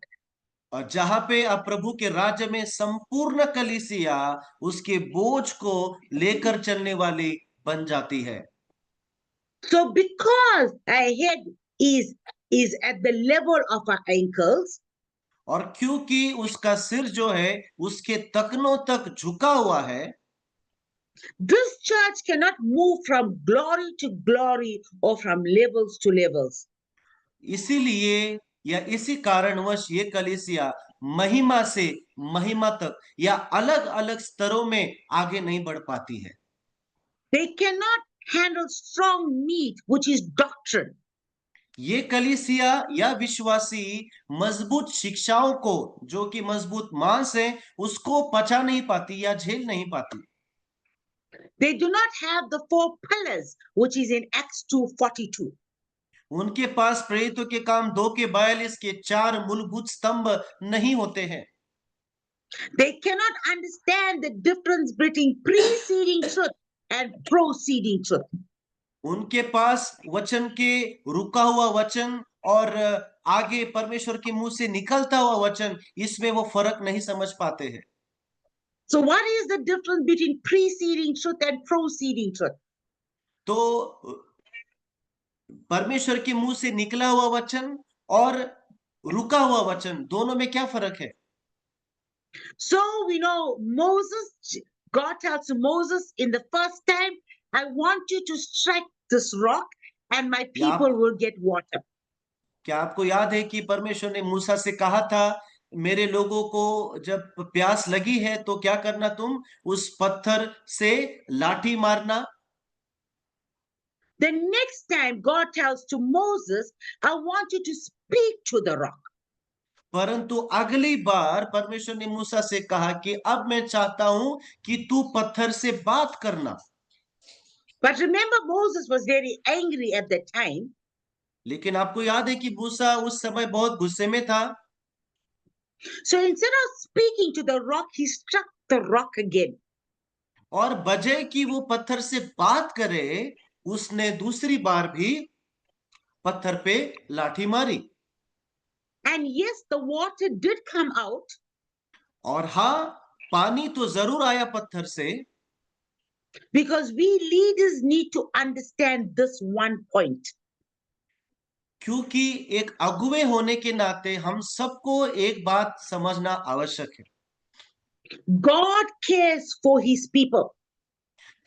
और जहां पे अब प्रभु के राज्य में संपूर्ण कलीसिया उसके बोझ को लेकर चलने वाली बन जाती है। So because our head is is at the level of our ankles, और क्योंकि उसका सिर जो है उसके तखनों तक झुका हुआ है, this church cannot move from glory to glory or from levels to levels. इसीलिए या इसी कारणवश ये कलीसिया महिमा से महिमा तक या अलग अलग स्तरों में आगे नहीं बढ़ पाती है। They cannot handle strong meat, which is doctrine. ये कलीसिया या विश्वासी मजबूत शिक्षाओं को, जो कि मजबूत मांस है, उसको पचा नहीं पाती या झेल नहीं पाती। They do not have the four pillars, which is in Acts 2:42. उनके पास प्रेरितों के काम 2:42 के 4 मूलभूत स्तंभ नहीं होते हैं। They cannot understand the difference between preceding truth and proceeding truth. उनके पास वचन के रुका हुआ वचन और आगे परमेश्वर के मुंह से निकलता हुआ वचन, इसमें वो फर्क नहीं समझ पाते हैं। So, what is the difference between preceding truth and proceeding truth? तो परमेश्वर के मुंह से निकला हुआ वचन और रुका हुआ वचन, दोनों में क्या फर्क है? So, we know Moses, God tells Moses in the first time, I want you to strike this rock and my people will get water. क्या आपको याद है कि परमेश्वर ने मूसा से कहा था, मेरे लोगों को जब प्यास लगी है तो क्या करना, तुम उस पत्थर से लाठी मारना। The next time God tells to Moses, I want you to speak to the rock. परंतु अगली बार परमेश्वर ने मूसा से कहा कि अब मैं चाहता हूं कि तू पत्थर से बात करना। But remember, Moses was very angry at that time. लेकिन आपको याद है कि मूसा उस समय बहुत गुस्से में था। So instead of speaking to the rock, he struck the rock again. और बजाय कि वो पत्थर से बात करे, उसने दूसरी बार भी पत्थर पे लाठी मारी। And yes, the water did come out. और हाँ, पानी तो जरूर आया पत्थर से। Because we leaders need to understand this one point. क्योंकि एक अगुवे होने के नाते हम सबको एक बात समझना आवश्यक है। God cares for his people.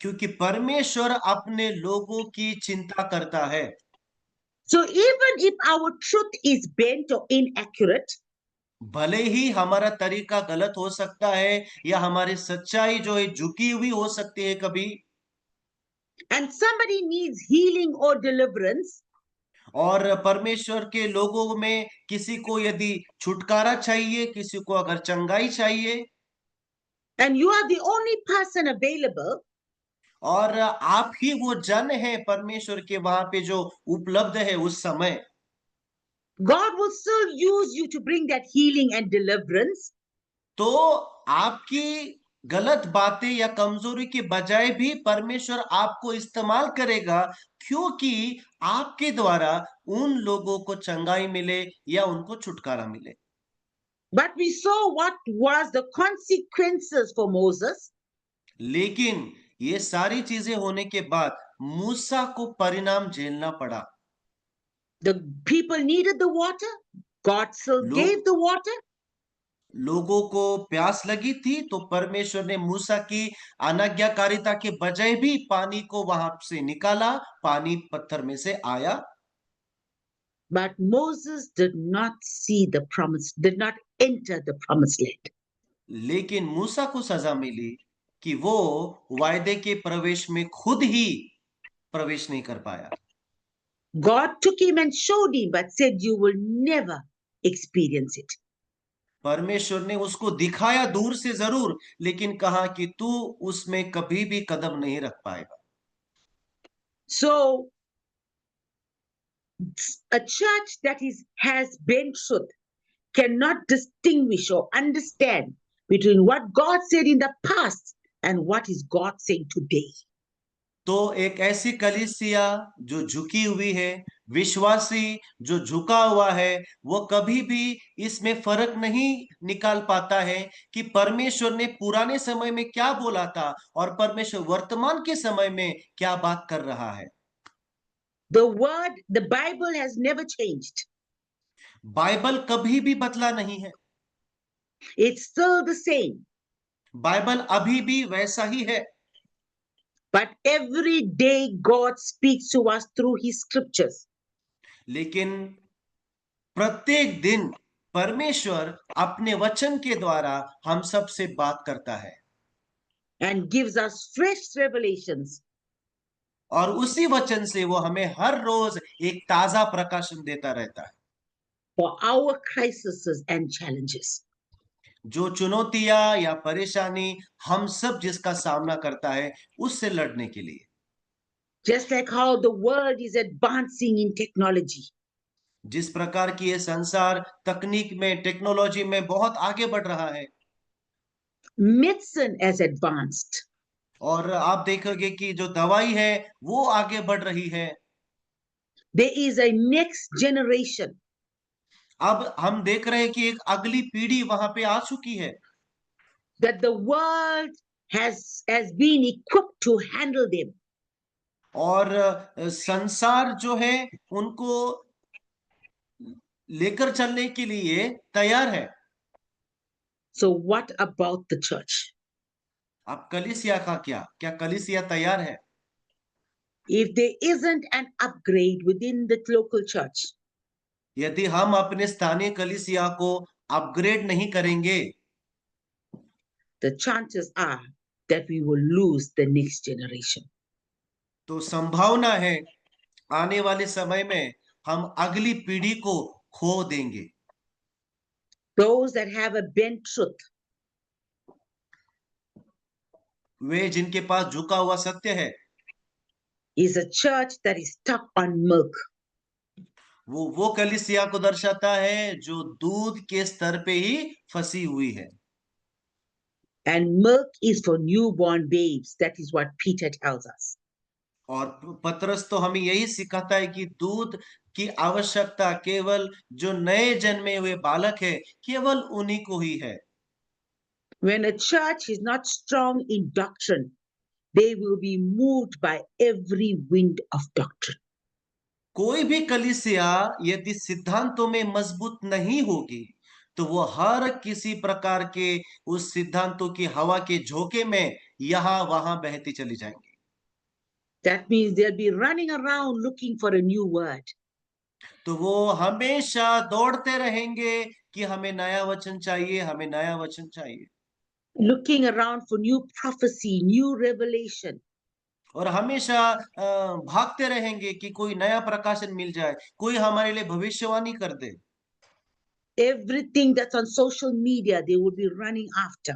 क्योंकि परमेश्वर अपने लोगों की चिंता करता है। So even if our truth is bent or inaccurate, भले ही हमारा तरीका गलत हो सकता है या हमारी सच्चाई जो है झुकी हुई हो सकती है कभी, and somebody needs healing or deliverance, और परमेश्वर के लोगों में किसी को यदि छुटकारा चाहिए, किसी को अगर चंगाई चाहिए, and you are the only person available, और आप ही वो जन है परमेश्वर के वहां पे जो उपलब्ध है उस समय। God will still use you to bring that healing and deliverance. तो आपकी गलत बातें या कमजोरी के बजाय भी परमेश्वर आपको इस्तेमाल करेगा, क्योंकि आपके द्वारा उन लोगों को चंगाई मिले या उनको छुटकारा मिले। But we saw what was the consequences for Moses. लेकिन ये सारी चीजें होने के बाद मूसा को परिणाम झेलना पड़ा। The people needed the water. God still gave लोग the water. लोगों को प्यास लगी थी, तो परमेश्वर ने मूसा की अनाज्ञाकारिता के बजाय भी पानी को वहां से निकाला, पानी पत्थर में से आया। But Moses did not see the promise, did not enter the promised land. लेकिन मूसा को सजा मिली कि वो वायदे के प्रवेश में खुद ही प्रवेश नहीं कर पाया। God took him and showed him, but said, You will never experience it. परमेश्वर ने उसको दिखाया दूर से जरूर, लेकिन कहा कि तू उसमें कभी भी कदम नहीं रख पाएगा। So, a church that has bent truth cannot distinguish or understand between what God said in the past and what is God saying today. तो एक ऐसी कलीसिया जो झुकी हुई है, विश्वासी जो झुका हुआ है, वो कभी भी इसमें फर्क नहीं निकाल पाता है कि परमेश्वर ने पुराने समय में क्या बोला था और परमेश्वर वर्तमान के समय में क्या बात कर रहा है। The Bible has never changed. Bible कभी भी बदला नहीं है। It's still the same. Bible अभी भी वैसा ही है। But every day God speaks to us through his scriptures. लेकिन प्रत्येक दिन परमेश्वर अपने वचन के द्वारा हम सब से बात करता है And gives us fresh revelations और उसी वचन से वो हमें हर रोज एक ताजा प्रकाशन देता रहता है, for our crises and challenges. जो चुनौतियां या परेशानी हम सब जिसका सामना करता है उससे लड़ने के लिए। Just like how the world is advancing in technology, जिस प्रकार की ये संसार तकनीक में, टेक्नोलॉजी में बहुत आगे बढ़ रहा है, medicine has advanced. और आप देखोगे कि जो दवाई है वो आगे बढ़ रही है। There is a next generation अब हम देख रहे हैं कि एक अगली पीढ़ी वहां पे आ चुकी है, that the world has been equipped to handle them. और संसार जो है उनको लेकर चलने के लिए तैयार है। So what about the church? अब कलीसिया का क्या क्या कलीसिया तैयार है? If there isn't an upgrade within the local church, यदि हम अपने स्थानीय कलीसिया को अपग्रेड नहीं करेंगे, the chances are that we will lose the next generation. तो संभावना है आने वाले समय में हम अगली पीढ़ी को खो देंगे। Those that have a bent truth, वे जिनके पास झुका हुआ सत्य है, is a church that is stuck on milk. वो कलीसिया को दर्शाता है जो दूध के स्तर पे ही फंसी हुई है। And milk is for newborn babes. That is what Peter tells us. और पतरस तो हमें यही सिखाता है कि दूध की आवश्यकता केवल जो नए जन्मे हुए बालक है, केवल उन्हीं को ही है। When a church is not strong in doctrine, they will be moved by every wind of doctrine. कोई भी कलीसिया यदि सिद्धांतों में मजबूत नहीं होगी, तो वो हर किसी प्रकार के उस सिद्धांतों की हवा के झोंके में यहां वहां बहती चली जाएंगी। That means they'll be running around looking for a new word. तो वो हमेशा दौड़ते रहेंगे कि हमें नया वचन चाहिए, हमें नया वचन चाहिए, Looking around for new prophecy, new revelation. और हमेशा भागते रहेंगे कि कोई नया प्रकाशन मिल जाए, कोई हमारे लिए भविष्यवाणी कर दे। Everything that's on social media, they will be running after.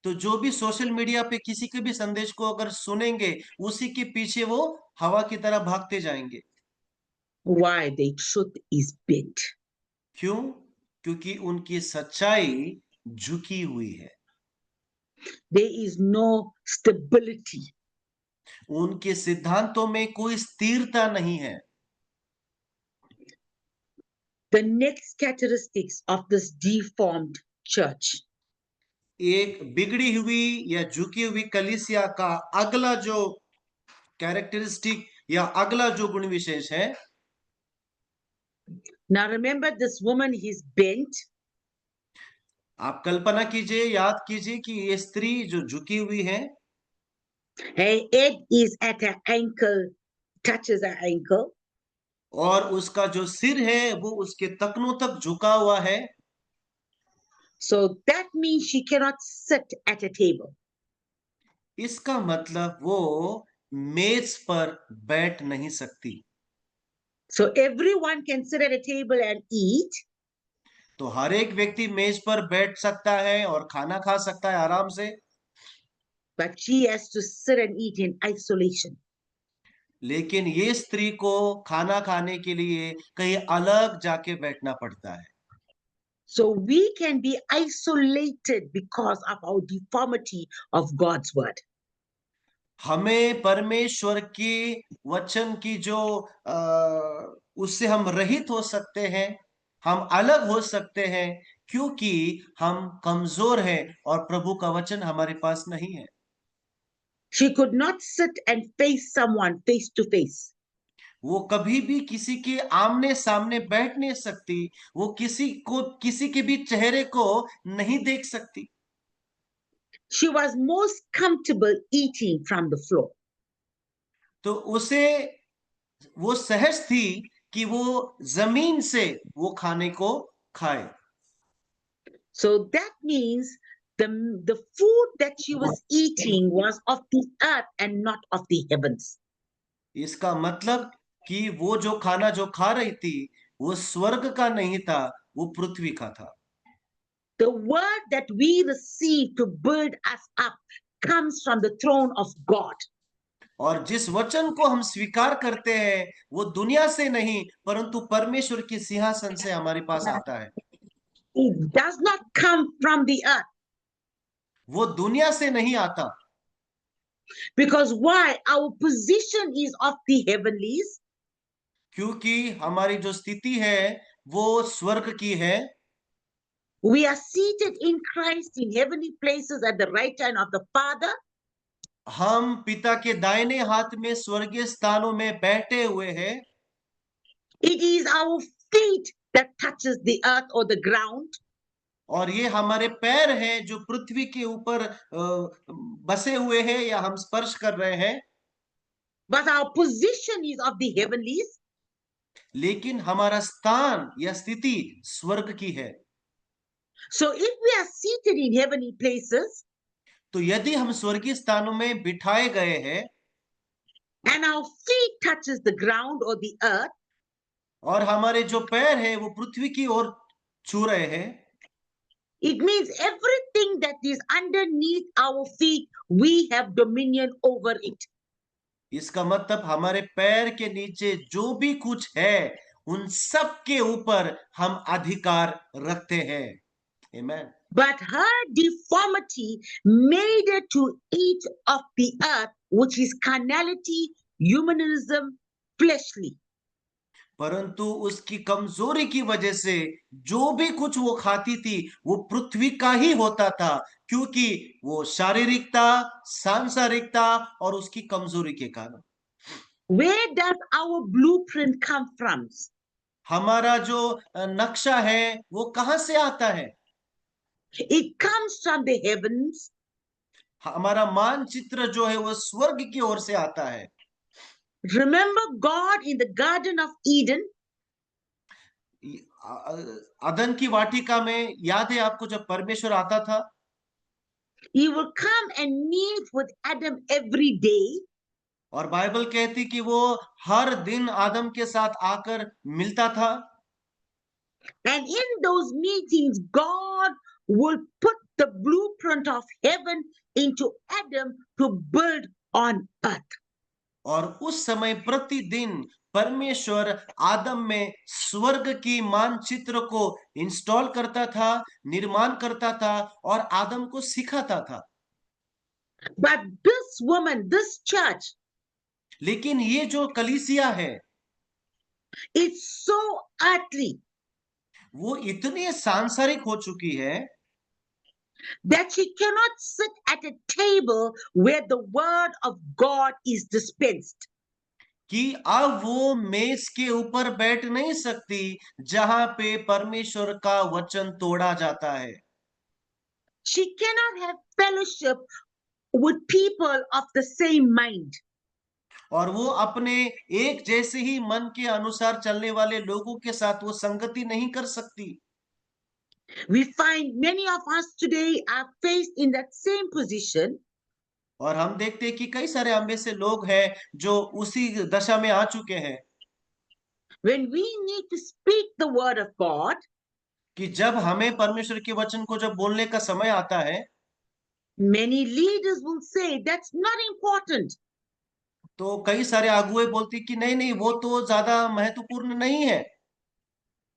तो जो भी सोशल मीडिया पे किसी के भी संदेश को अगर सुनेंगे, उसी के पीछे वो हवा की तरह भागते जाएंगे। Why? The truth is bent. क्यों? क्योंकि उनकी सच्चाई झुकी हुई है। There is no stability. उनके सिद्धांतों में कोई स्थिरता नहीं है। The next characteristics of this deformed church. एक बिगड़ी हुई या झुकी हुई कलीसिया का अगला जो कैरेक्टरिस्टिक या अगला जो गुण विशेष है, Now remember, this woman is bent. आप कल्पना कीजिए, याद कीजिए कि ये स्त्री जो झुकी हुई है, Her head is at her ankle, touches her ankle. और उसका जो सिर है वो उसके तखनों तक झुका हुआ है। So that means she cannot sit at a table. इसका मतलब वो मेज पर बैठ नहीं सकती। So everyone can sit at a table and eat, तो हर एक व्यक्ति मेज पर बैठ सकता है और खाना खा सकता है आराम से, but she has to sit and eat in isolation. लेकिन ये स्त्री को खाना खाने के लिए कहीं अलग जाके बैठना पड़ता है। So we can be isolated because of our deformity of God's word. हमें परमेश्वर के वचन की जो उससे हम रहित हो सकते हैं, हम अलग हो सकते हैं, क्योंकि हम कमजोर हैं और प्रभु का वचन हमारे पास नहीं है। She could not sit and face someone face to face. वो कभी भी किसी के आमने सामने बैठ नहीं सकती, वो किसी के भी चेहरे को नहीं देख सकती। She was most comfortable eating from the floor. तो उसे वो सहज थी कि वो जमीन से वो खाने को खाए। So that means the food that she was eating was of the earth and not of the heavens. इसका मतलब कि वो जो खाना जो खा रही थी वो स्वर्ग का नहीं था, वो पृथ्वी का था। The word that we receive to build us up comes from the throne of God. और जिस वचन को हम स्वीकार करते हैं वो दुनिया से नहीं परंतु परमेश्वर के सिंहासन से हमारे पास आता है। It does not come from the earth. वो दुनिया से नहीं आता। Because why? Our position is of the heavenlies. क्योंकि हमारी जो स्थिति है वो स्वर्ग की है। We are seated in Christ in heavenly places at the right hand of the Father. हम पिता के दाहिने हाथ में स्वर्गीय स्थानों में बैठे हुए हैं। It is our feet that touches the earth or the ground. और ये हमारे पैर हैं जो पृथ्वी के ऊपर बसे हुए हैं या हम स्पर्श कर रहे हैं। But our position is of the heavenlies. लेकिन हमारा स्थान या स्थिति स्वर्ग की है। So if we are seated in heavenly places तो यदि हम स्वर्गीय स्थानों में बिठाए गए हैं and our feet touches the ground or the earth, और हमारे जो पैर हैं वो पृथ्वी की ओर छू रहे हैं, it means everything that is underneath our feet, we have dominion over it. इसका मतलब हमारे पैर के नीचे जो भी कुछ है उन सब के ऊपर हम अधिकार रखते हैं। आमीन। But her deformity made her to eat of the earth, which is carnality, humanism, fleshly. परंतु उसकी कमजोरी की वजह से जो भी कुछ वो खाती थी वो पृथ्वी का ही होता था, क्योंकि वो शारीरिकता, सांसारिकता और उसकी कमजोरी के कारण। Where does our blueprint come from? हमारा जो नक्शा है वो कहां से आता है? It comes from the heavens. हमारा मानचित्र जो है वो स्वर्ग की ओर से आता है। Remember God in the Garden of Eden? अदन की वाटिका में याद है आपको जब परमेश्वर आता था? He will come and meet with Adam every day. और बाइबल कहती कि वो हर दिन आदम के साथ आकर मिलता था। And in those meetings, God will put the blueprint of heaven into Adam to build on earth. और उस समय प्रतिदिन परमेश्वर आदम में स्वर्ग की मानचित्र को इंस्टॉल करता था, निर्माण करता था और आदम को सिखाता था। But this woman, this church, लेकिन ये जो कलीसिया है is so earthly वो इतनी सांसारिक हो चुकी है that she cannot sit at a table where the word of God is dispensed. कि अब वो मेज के ऊपर बैठ नहीं सकती जहां पे परमेश्वर का वचन तोड़ा जाता है। She cannot have fellowship with people of the same mind. और वो अपने एक जैसे ही मन के अनुसार चलने वाले लोगों के साथ वो संगति नहीं कर सकती। We find many of us today are faced in that same position और हम देखते हैं कि कई सारे हम में से लोग हैं जो उसी दशा में आ चुके हैं when we need to speak the word of God. कि जब हमें परमेश्वर के वचन को जब बोलने का समय आता है Many leaders will say that's not important. तो कई सारे अगुए बोलते कि नहीं नहीं वो तो ज्यादा महत्वपूर्ण नहीं है।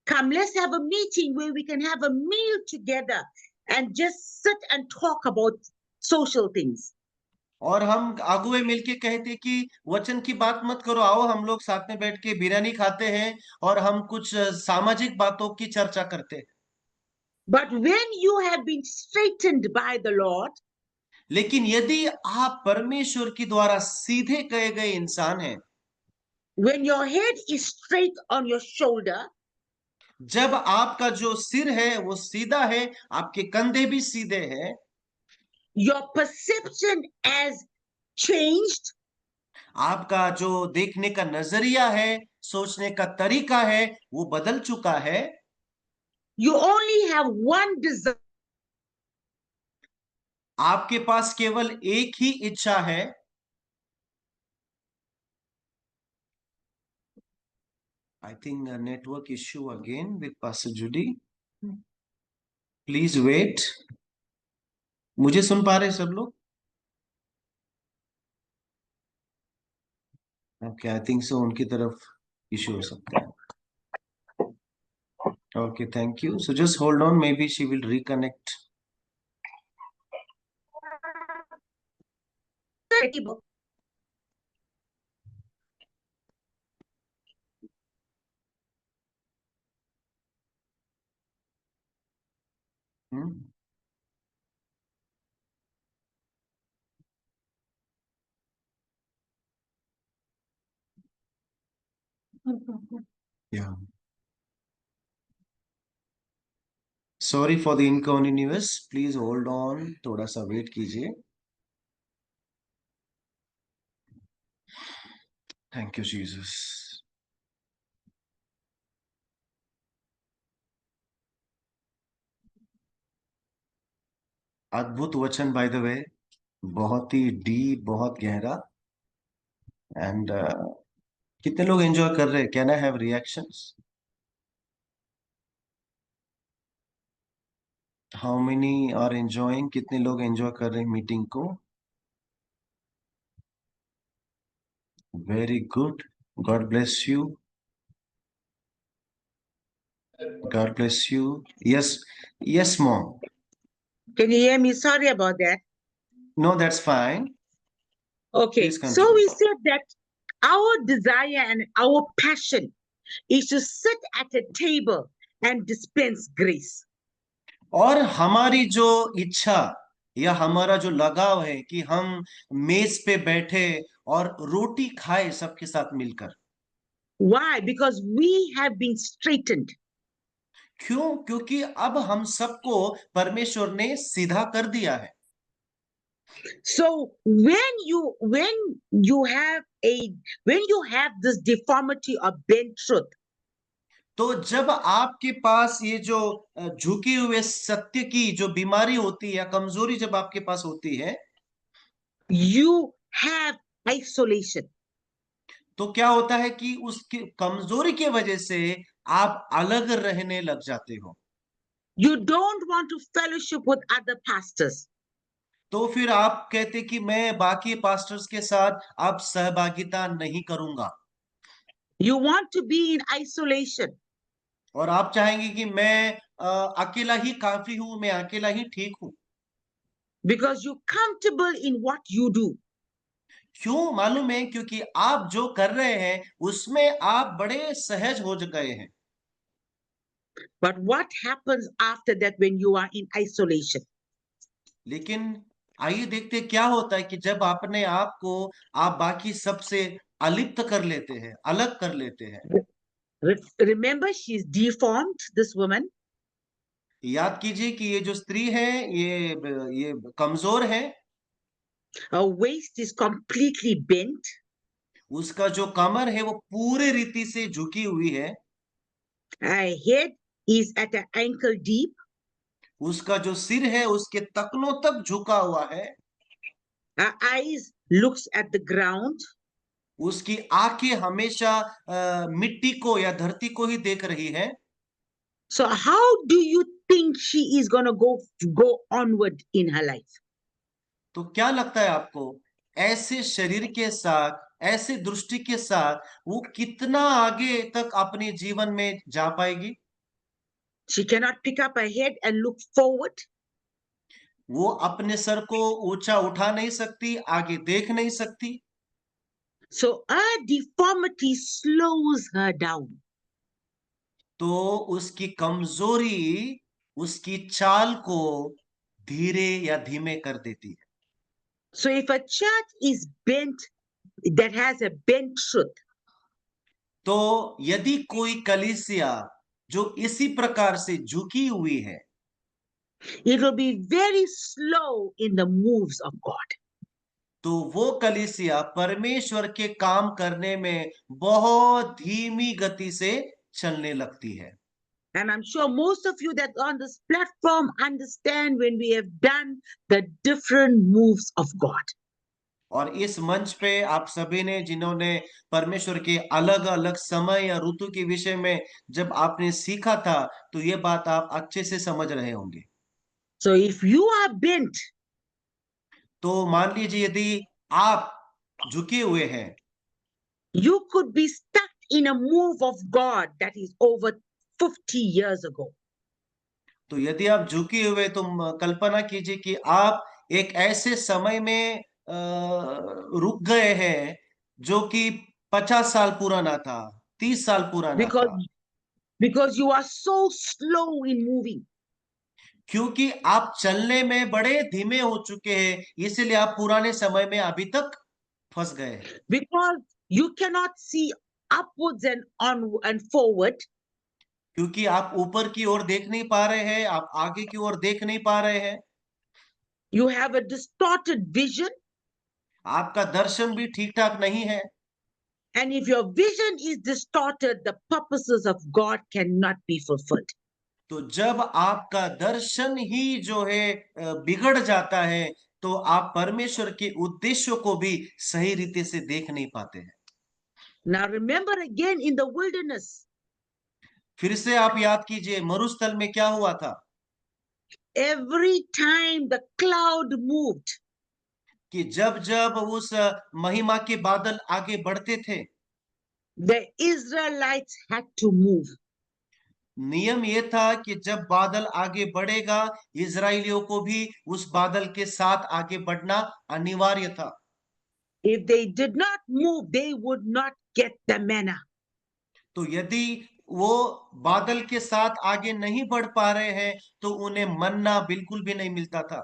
Come, let's have a meeting where we can have a meal together and just sit and talk about social things. और हम अगुए मिलके कहते कि वचन की बात मत करो, आओ हम लोग साथ में बैठ के बिरयानी खाते हैं और हम कुछ सामाजिक बातों की चर्चा करते हैं। But when you have been straightened by the Lord, लेकिन यदि आप परमेश्वर के द्वारा सीधे कहे गए इंसान हैं, when your head is straight on your shoulder, जब आपका जो सिर है वो सीधा है, आपके कंधे भी सीधे हैं, your perception has changed, आपका जो देखने का नजरिया है, सोचने का तरीका है, वो बदल चुका है। you only have one desire. आपके पास केवल एक ही इच्छा है। I think a network issue again with Pastor Judy. Please wait. मुझे सुन पा रहे सब लोग? Okay, I think so. उनकी तरफ इशू हो सकता है। Okay, thank you. So just hold on. Maybe she will reconnect. Hmm? Yeah. Sorry for the inconvenience. Please hold on. थोड़ा सा वेट कीजिए। Thank you, Jesus. अद्भुत वचन बाय द वे, बहुत ही डीप, बहुत गहरा। एंड कितने लोग एंजॉय कर रहे हैं? Can I have reactions? How many are enjoying? कितने लोग एंजॉय कर रहे हैं मीटिंग को? Very good, God bless you, God bless you. Yes, yes mom. Can you hear me? Sorry about that. No that's fine, Okay, please so continue. we said that our desire and our passion is to sit at a table and dispense grace. और हमारी जो इच्छा या हमारा जो लगाव है कि हम मेज पे बैठे और रोटी खाए सबके साथ मिलकर। Why? Because we have been straightened. क्यों? क्योंकि अब हम सबको परमेश्वर ने सीधा कर दिया है। So when you have this deformity of bent truth, तो जब आपके पास ये जो झुके हुए सत्य की जो बीमारी होती है या कमजोरी जब आपके पास होती है, you have isolation. तो क्या होता है कि उसकी कमजोरी की वजह से आप अलग रहने लग जाते हो। You don't want to fellowship with other pastors. तो फिर आप कहते कि मैं बाकी पास्टर्स के साथ अब सहभागिता नहीं करूंगा, You want to be in isolation और आप चाहेंगे कि मैं अकेला ही काफी हूं, मैं अकेला ही ठीक हूं। because you're comfortable in what you do. क्यों मालूम है? क्योंकि आप जो कर रहे हैं उसमें आप बड़े सहज हो गए हैं। But what happens after that when you are in isolation? लेकिन आइए देखते क्या होता है कि जब अपने आप को आप बाकी सबसे अलिप्त कर लेते हैं, अलग कर लेते हैं। Remember, she's deformed, this woman. याद कीजिए कि ये जो स्त्री है, ये कमजोर है। Her waist is completely bent. उसका जो कमर है वो पूरे रीति से झुकी हुई है। Her head is at an ankle deep. उसका जो सिर है उसके तकनों तक झुका हुआ है। Her eyes looks at the ground. उसकी आंखें हमेशा मिट्टी को या धरती को ही देख रही है। So how do you think she is going to go onward in her life? तो क्या लगता है आपको, ऐसे शरीर के साथ, ऐसे दृष्टि के साथ वो कितना आगे तक अपने जीवन में जा पाएगी? She cannot pick up her head and look forward. वो अपने सर को ऊंचा उठा नहीं सकती, आगे देख नहीं सकती। So her deformity slows her down. तो उसकी कमजोरी उसकी चाल को धीरे या धीमे कर देती है। So if a church is bent, that has a bent truth, तो यदि कोई कलीसिया जो इसी प्रकार से झुकी हुई है, it will be very slow in the moves of God. तो वो कलीसिया परमेश्वर के काम करने में बहुत धीमी गति से चलने लगती है। And I'm sure most of you that are on this platform understand when we have done the different moves of God. और इस मंच पे आप सभी ने, जिन्होंने परमेश्वर के अलग अलग समय या ऋतु के विषय में जब आपने सीखा था, तो ये बात आप अच्छे से समझ रहे होंगे। So if you are bent, तो मान लीजिए यदि आप झुके हुए हैं, you could be stuck in a move of God that is over 50 years ago. तो यदि आप झुके हुए, तो कल्पना कीजिए कि आप एक ऐसे समय में रुक गए हैं जो कि 50 साल पुराना था, 30 साल पुराना because था। because you are so slow in moving, क्योंकि आप चलने में बड़े धीमे हो चुके हैं, इसलिए आप पुराने समय में अभी तक फंस गए हैं। because you cannot see upwards and on and forward. क्योंकि आप ऊपर की ओर देख नहीं पा रहे हैं, आप आगे की ओर देख नहीं पा रहे हैं। You have a distorted vision, आपका दर्शन भी ठीक ठाक नहीं है। and if your vision is distorted, the purposes of God cannot be fulfilled. तो जब आपका दर्शन ही जो है बिगड़ जाता है, तो आप परमेश्वर के उद्देश्यों को भी सही रीति से देख नहीं पाते हैं। Now remember again in the wilderness, फिर से आप याद कीजिए मरुस्थल में क्या हुआ था, every time the cloud moved, कि जब जब उस महिमा के बादल आगे बढ़ते थे, the Israelites had to move. नियम ये था कि जब बादल आगे बढ़ेगा, इजरायलियों को भी उस बादल के साथ आगे बढ़ना अनिवार्य था। If they did not move, they would not get the manna. तो यदि वो बादल के साथ आगे नहीं बढ़ पा रहे हैं, तो उन्हें मन्ना बिल्कुल भी नहीं मिलता था।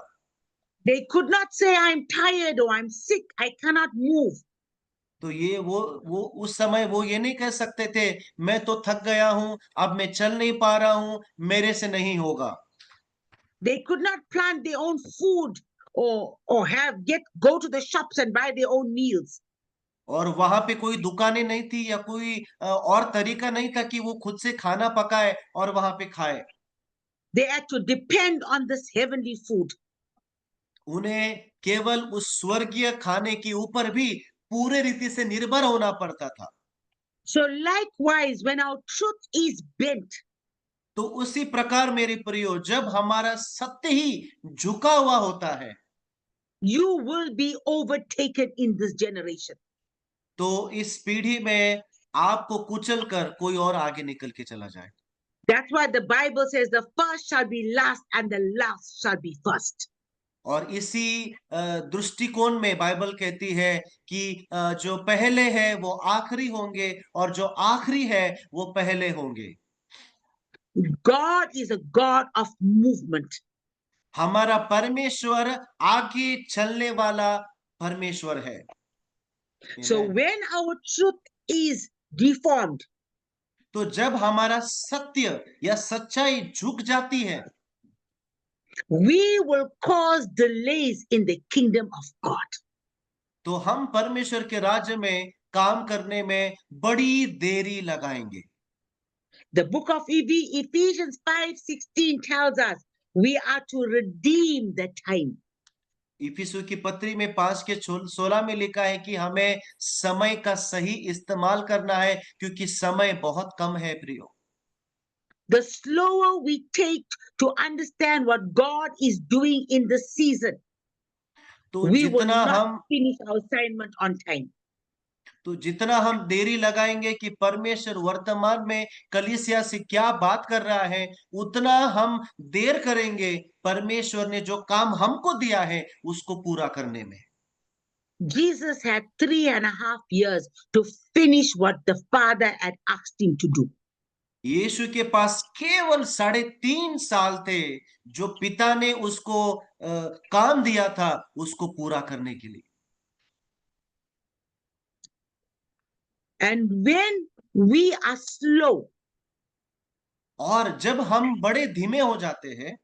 They could not say, I'm tired or I'm sick, I cannot move. तो ये वो उस समय वो ये नहीं कह सकते थे, मैं तो थक गया हूं, अब मैं चल नहीं पा रहा हूं, मेरे से नहीं होगा। They could not plant their own food or go to the shops and buy their own meals. और वहां पे कोई दुकानें नहीं थी या कोई और तरीका नहीं था कि वो खुद से खाना पकाए और वहां पे खाए। They had to depend on this heavenly food. उन्हें केवल उस स्वर्गीय खाने के ऊपर भी पूरे रीति से निर्भर होना पड़ता था। So likewise, when our truth is bent, तो उसी प्रकार मेरे प्रियो, जब हमारा सत्य ही झुका हुआ होता है, you will be overtaken in this generation. तो इस पीढ़ी में आपको कुचल कर कोई और आगे निकल के चला जाए। That's why the Bible says the first shall be last and the last shall be first. और इसी दृष्टिकोण में बाइबल कहती है कि जो पहले है वो आखिरी होंगे, और जो आखिरी है वो पहले होंगे। God is a God of movement. हमारा परमेश्वर आगे चलने वाला परमेश्वर है। So Amen. when our truth is deformed, तो जब हमारा सत्य या सच्चाई झुक जाती है, we will cause delays in the kingdom of God. तो हम परमेश्वर के राज्य में काम करने में बड़ी देरी लगाएंगे। The book of Ephesians 5:16 tells us we are to redeem the time. इफिसू की पत्री में 5:16 में लिखा है कि हमें समय का सही इस्तेमाल करना है, क्योंकि समय बहुत कम है प्रियो। The slower we take to understand what God is doing in the season, तो we will जितना not हम finish our assignment on time. तो जितना हम देरी लगाएंगे कि परमेश्वर वर्तमान में कलीसिया से क्या बात कर रहा है, उतना हम देर करेंगे परमेश्वर ने जो काम हमको दिया है उसको पूरा करने में। Jesus had 3.5 years to finish what the Father had asked him to do. यीशु के पास केवल 3.5 साल थे, जो पिता ने उसको काम दिया था उसको पूरा करने के लिए। And when we are slow, और जब हम बड़े धीमे हो जाते हैं,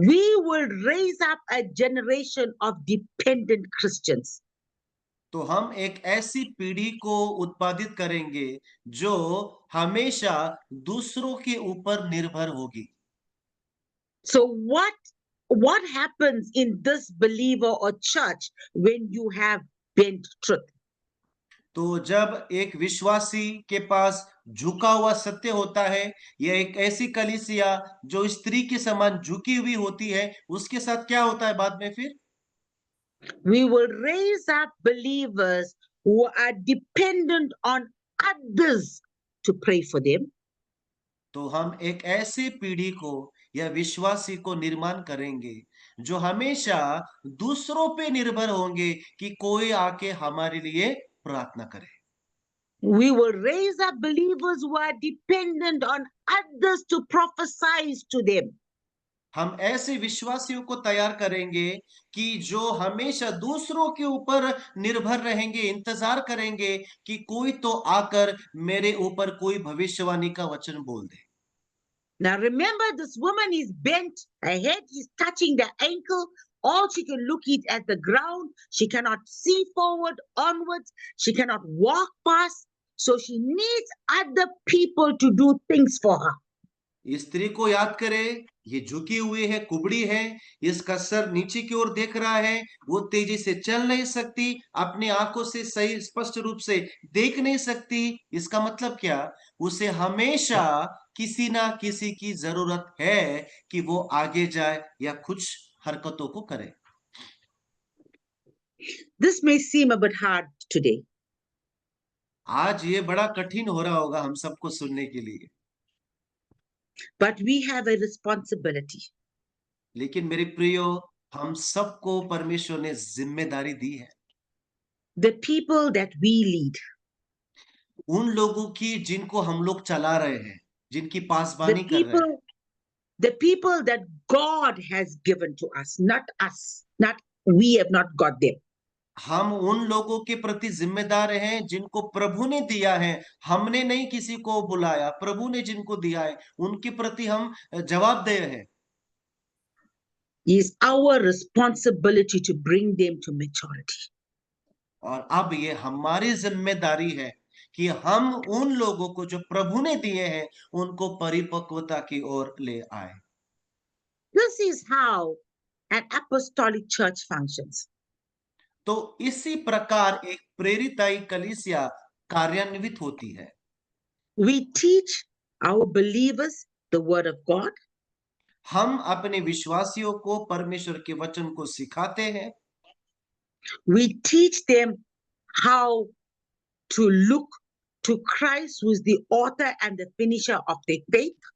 we will raise up a generation of dependent Christians. तो हम एक ऐसी पीढ़ी को उत्पादित करेंगे जो हमेशा दूसरों के ऊपर निर्भर होगी। So what happens in this believer or church when you have bent truth? तो जब एक विश्वासी के पास झुका हुआ सत्य होता है, या एक ऐसी कलीसिया जो स्त्री के समान झुकी हुई होती है, उसके साथ क्या होता है बाद में फिर? We will raise up believers who are dependent on others to pray for them. तो हम एक ऐसी पीढ़ी को या विश्वासी को निर्माण करेंगे जो हमेशा दूसरों पे निर्भर होंगे कि कोई आके हमारे लिए प्रार्थना करे। We will raise up believers who are dependent on others to prophesy to them. हम ऐसे विश्वासियों को तैयार करेंगे कि जो हमेशा दूसरों के ऊपर निर्भर रहेंगे, इंतजार करेंगे कि कोई तो आकर मेरे ऊपर कोई भविष्यवाणी का वचन बोल दे। Now remember, this woman is bent, her head is touching the ankle. All she can look is at the ground. She cannot see forward, onwards. She cannot walk past. So she needs other people to do things for her. स्त्री को याद करे, ये झुकी हुई है, कुबड़ी है, इसका सर नीचे की ओर देख रहा है, वो तेजी से चल नहीं सकती, अपनी आंखों से सही स्पष्ट रूप से देख नहीं सकती। इसका मतलब क्या? उसे हमेशा किसी ना किसी की जरूरत है कि वो आगे जाए या कुछ हरकतों को करे। This may seem a bit hard today, आज ये बड़ा कठिन हो रहा होगा हम सबको सुनने के लिए, but we have a responsibility. लेकिन मेरे प्रियो, हम सबको परमेश्वर ने जिम्मेदारी दी है। The people that we lead, उन लोगों की जिनको हम लोग चला रहे हैं, जिनकी the पासबानी कर रहे हैं, the people that God has given to us, not us, not we have not got them. हम उन लोगों के प्रति जिम्मेदार हैं जिनको प्रभु ने दिया है। हमने नहीं किसी को बुलाया, प्रभु ने जिनको दिया है उनके प्रति हम जवाबदेह हैं। It's our responsibility to bring them to maturity. और अब ये हमारी जिम्मेदारी है कि हम उन लोगों को जो प्रभु ने दिए हैं उनको परिपक्वता की ओर ले आए। This is how an apostolic church functions. तो इसी प्रकार एक प्रेरिताई कलीसिया कार्यान्वित होती है। We teach our believers the word of God. हम अपने विश्वासियों को परमेश्वर के वचन को सिखाते हैं। We teach them how to look to Christ, who is the author and the finisher of their faith.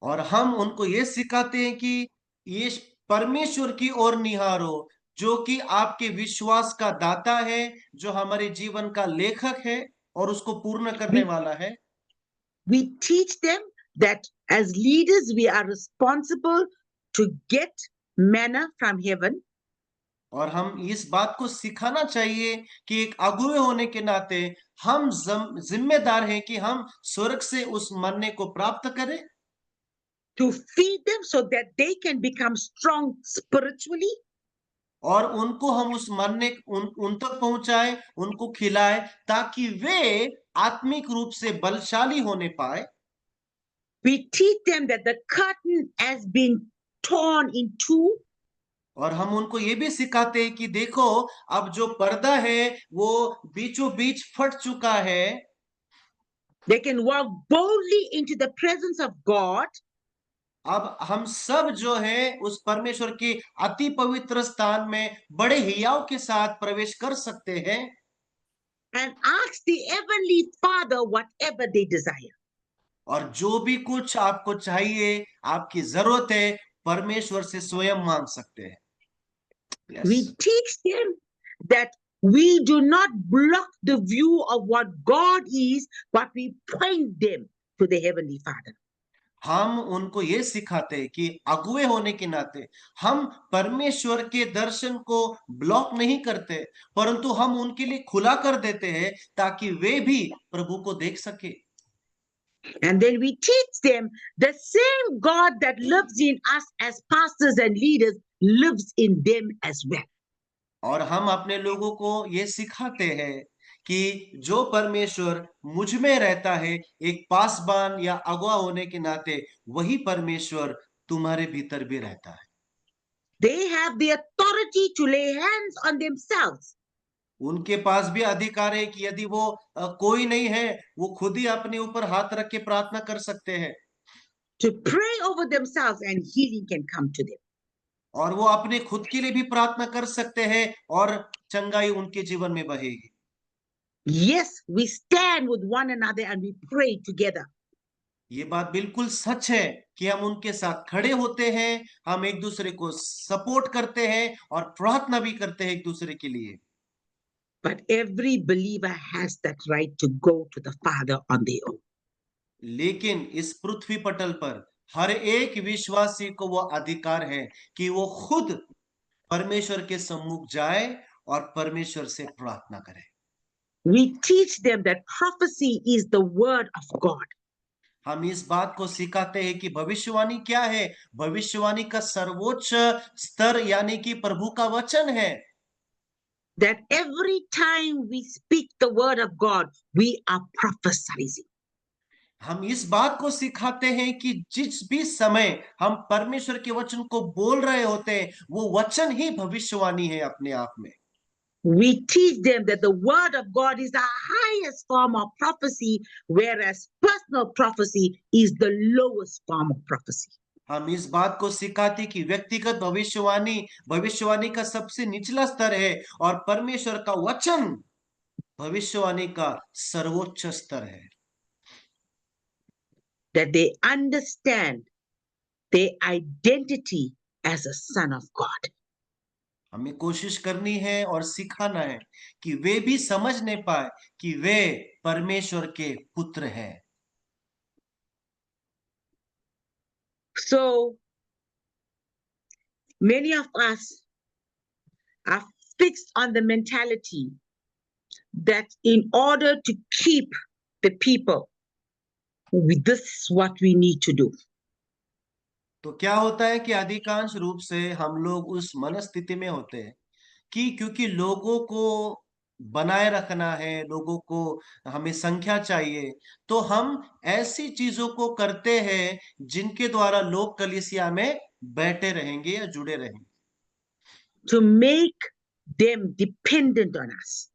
और हम उनको ये सिखाते हैं कि ये परमेश्वर की ओर निहारो, जो कि आपके विश्वास का दाता है, जो हमारे जीवन का लेखक है और उसको पूर्ण करने We, वाला है। we teach them that as leaders, we are responsible to get manna from heaven. और हम इस बात को सिखाना चाहिए कि एक अगुवे होने के नाते हम जिम्मेदार हैं कि हम स्वर्ग से उस मन्ने को प्राप्त करें, to feed them so that they can become strong spiritually. और उनको हम उस मन्ने उन तक पहुंचाए, उनको खिलाए, ताकि वे आत्मिक रूप से बलशाली होने पाए। We teach them that the curtain has been torn in two. और हम उनको ये भी सिखाते हैं कि देखो, अब जो पर्दा है वो बीचों बीच फट चुका है। They can walk boldly into the presence of God. अब हम सब जो है उस परमेश्वर के अति पवित्र स्थान में बड़े हियाव के साथ प्रवेश कर सकते हैं And ask the heavenly Father whatever they desire. और जो भी कुछ आपको चाहिए, आपकी जरूरत है, परमेश्वर से स्वयं मांग सकते हैं। We yes teach them that we do not block the view of what God is, but we point them to the heavenly Father. हम उनको ये सिखाते हैं कि अगुवे होने के नाते हम परमेश्वर के दर्शन को ब्लॉक नहीं करते, परंतु हम उनके लिए खुला कर देते हैं ताकि वे भी प्रभु को देख सके। And then we teach them the same God that lives in us as pastors and leaders lives in them as well. और हम अपने लोगों को ये सिखाते हैं कि जो परमेश्वर मुझ में रहता है एक पासबान या अगुआ होने के नाते, वही परमेश्वर तुम्हारे भीतर भी रहता है। They have the authority to lay hands on themselves. उनके पास भी अधिकार है कि यदि वो कोई नहीं है, वो खुद ही अपने ऊपर हाथ रख के प्रार्थना कर सकते हैं To pray over themselves and healing can come to them. और वो अपने खुद के लिए भी प्रार्थना कर सकते हैं और चंगाई उनके जीवन में बहेगी। Yes, we stand with one another and we pray together. ये बात बिल्कुल सच है कि हम उनके साथ खड़े होते हैं, हम एक दूसरे को सपोर्ट करते हैं और प्रार्थना भी करते हैं एक दूसरे के लिए। But every believer has that right to go to the Father on their own. लेकिन इस पृथ्वी पटल पर हर एक विश्वासी को वो अधिकार है कि वो खुद परमेश्वर के सम्मुख जाए और परमेश्वर से प्रार्थना करे। We teach them that prophecy is the word of God. हम इस बात को सिखाते हैं कि भविष्यवाणी क्या है। भविष्यवाणी का सर्वोच्च स्तर यानी कि प्रभु का वचन है। That every time we speak the word of God, we are prophesying. हम इस बात को सिखाते हैं कि जिस भी समय हम परमेश्वर के वचन को बोल रहे होते हैं, वो वचन ही भविष्यवाणी है अपने आप में। We teach them that the word of God is the highest form of prophecy, whereas personal prophecy is the lowest form of prophecy. हम इस बात को सिखाते कि व्यक्तिगत भविष्यवाणी भविष्यवाणी का सबसे निचला स्तर है और परमेश्वर का वचन भविष्यवाणी का सर्वोच्च स्तर है। That they understand their identity as a son of God. हमें कोशिश करनी है और सिखाना है कि वे भी समझने पाए कि वे परमेश्वर के पुत्र हैं। So many of us are fixed on the mentality that in order to keep the people, this is what we need to do. तो क्या होता है कि अधिकांश रूप से हम लोग उस मनस्थिति में होते हैं कि क्योंकि लोगों को बनाए रखना है, लोगों को हमें संख्या चाहिए, तो हम ऐसी चीजों को करते हैं जिनके द्वारा लोग कलीसिया में बैठे रहेंगे या जुड़े रहेंगे, To make them dependent on us.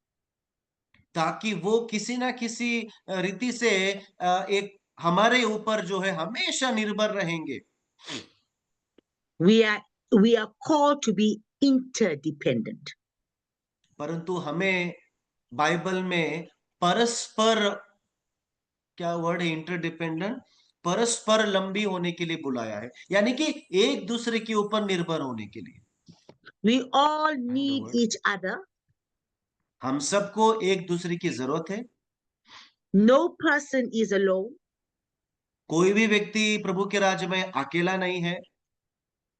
ताकि वो किसी ना किसी रीति से एक हमारे ऊपर जो है हमेशा निर्भर रहेंगे। We are we are called to be interdependent. परंतु हमें बाइबल में परस्पर, क्या वर्ड है, इंटरडिपेंडेंट, परस्पर लंबी होने के लिए बुलाया है, यानी कि एक दूसरे के ऊपर निर्भर होने के लिए। We all the need word, each other. हम सबको एक दूसरे की जरूरत है। No person is alone, कोई भी व्यक्ति प्रभु के राज्य में अकेला नहीं है,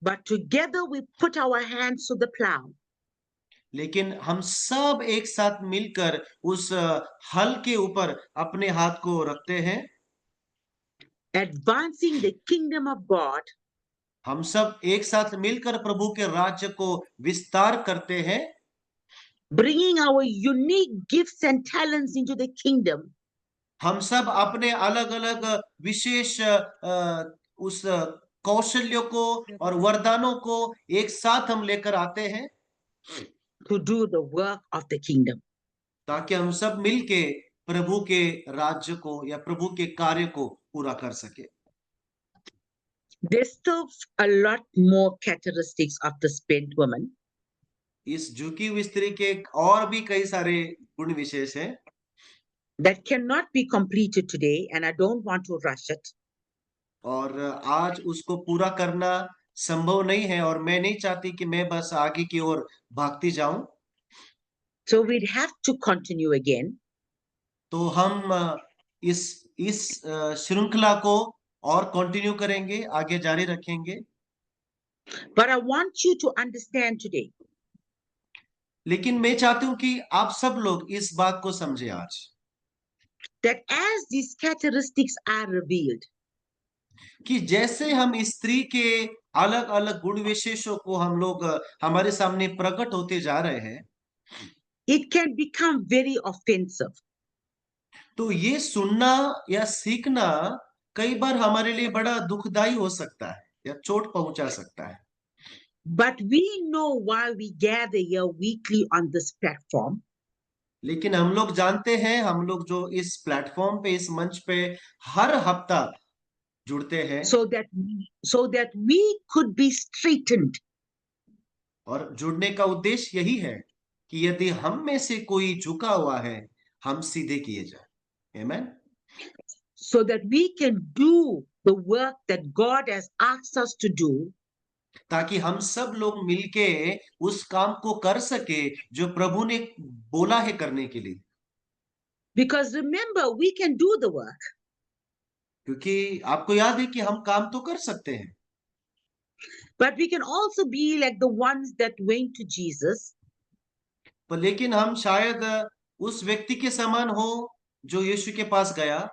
but together we put our hands to the plow, लेकिन हम सब एक साथ मिलकर उस हल के ऊपर अपने हाथ को रखते हैं। advancing the kingdom of God, हम सब एक साथ मिलकर प्रभु के राज्य को विस्तार करते हैं, bringing our unique gifts and talents into the kingdom, हम सब अपने अलग अलग विशेष उस कौशल्यों को और वरदानों को एक साथ हम लेकर आते हैं, to do the work of the kingdom. ताकि हम सब मिलके प्रभु के राज्य को या प्रभु के कार्य को पूरा कर सके। There's still a lot more characteristics of the spent woman, इस झुकी हुई स्त्री के और भी कई सारे गुण विशेष हैं that cannot be completed today, and I don't want to rush it. और आज उसको पूरा करना संभव नहीं है, और मैं नहीं चाहती कि मैं बस आगे की ओर भागती जाऊं। So we'd have to continue again. तो हम इस श्रृंखला को और कंटिन्यू करेंगे, आगे जारी रखेंगे। But I want you to understand today लेकिन मैं चाहती हूं कि आप सब लोग इस बात को समझे आज, that as these characteristics are revealed, कि जैसे हम इस स्त्री के अलग अलग गुण विशेषों को हम लोग हमारे सामने प्रकट होते जा रहे हैं, it can become very offensive. तो ये सुनना या सीखना कई बार हमारे लिए बड़ा दुखदाई हो सकता है या चोट पहुंचा सकता है। But we know why we gather here weekly on this platform, लेकिन हम लोग जानते हैं, हम लोग जो इस प्लेटफॉर्म पे, इस मंच पे हर हफ्ता जुड़ते हैं, so that we could be straightened, और जुड़ने का उद्देश्य यही है कि यदि हम में से कोई झुका हुआ है, हम सीधे किए जाए। आमेन। so that we can do the work that God has asked us to do, ताकि हम सब लोग मिलके उस काम को कर सके जो प्रभु ने बोला है करने के लिए। because remember, we can do the work, क्योंकि आपको याद है कि हम काम तो कर सकते हैं, but we can also be like the ones that went to Jesus पर लेकिन हम शायद उस व्यक्ति के समान हो जो यीशु के पास गया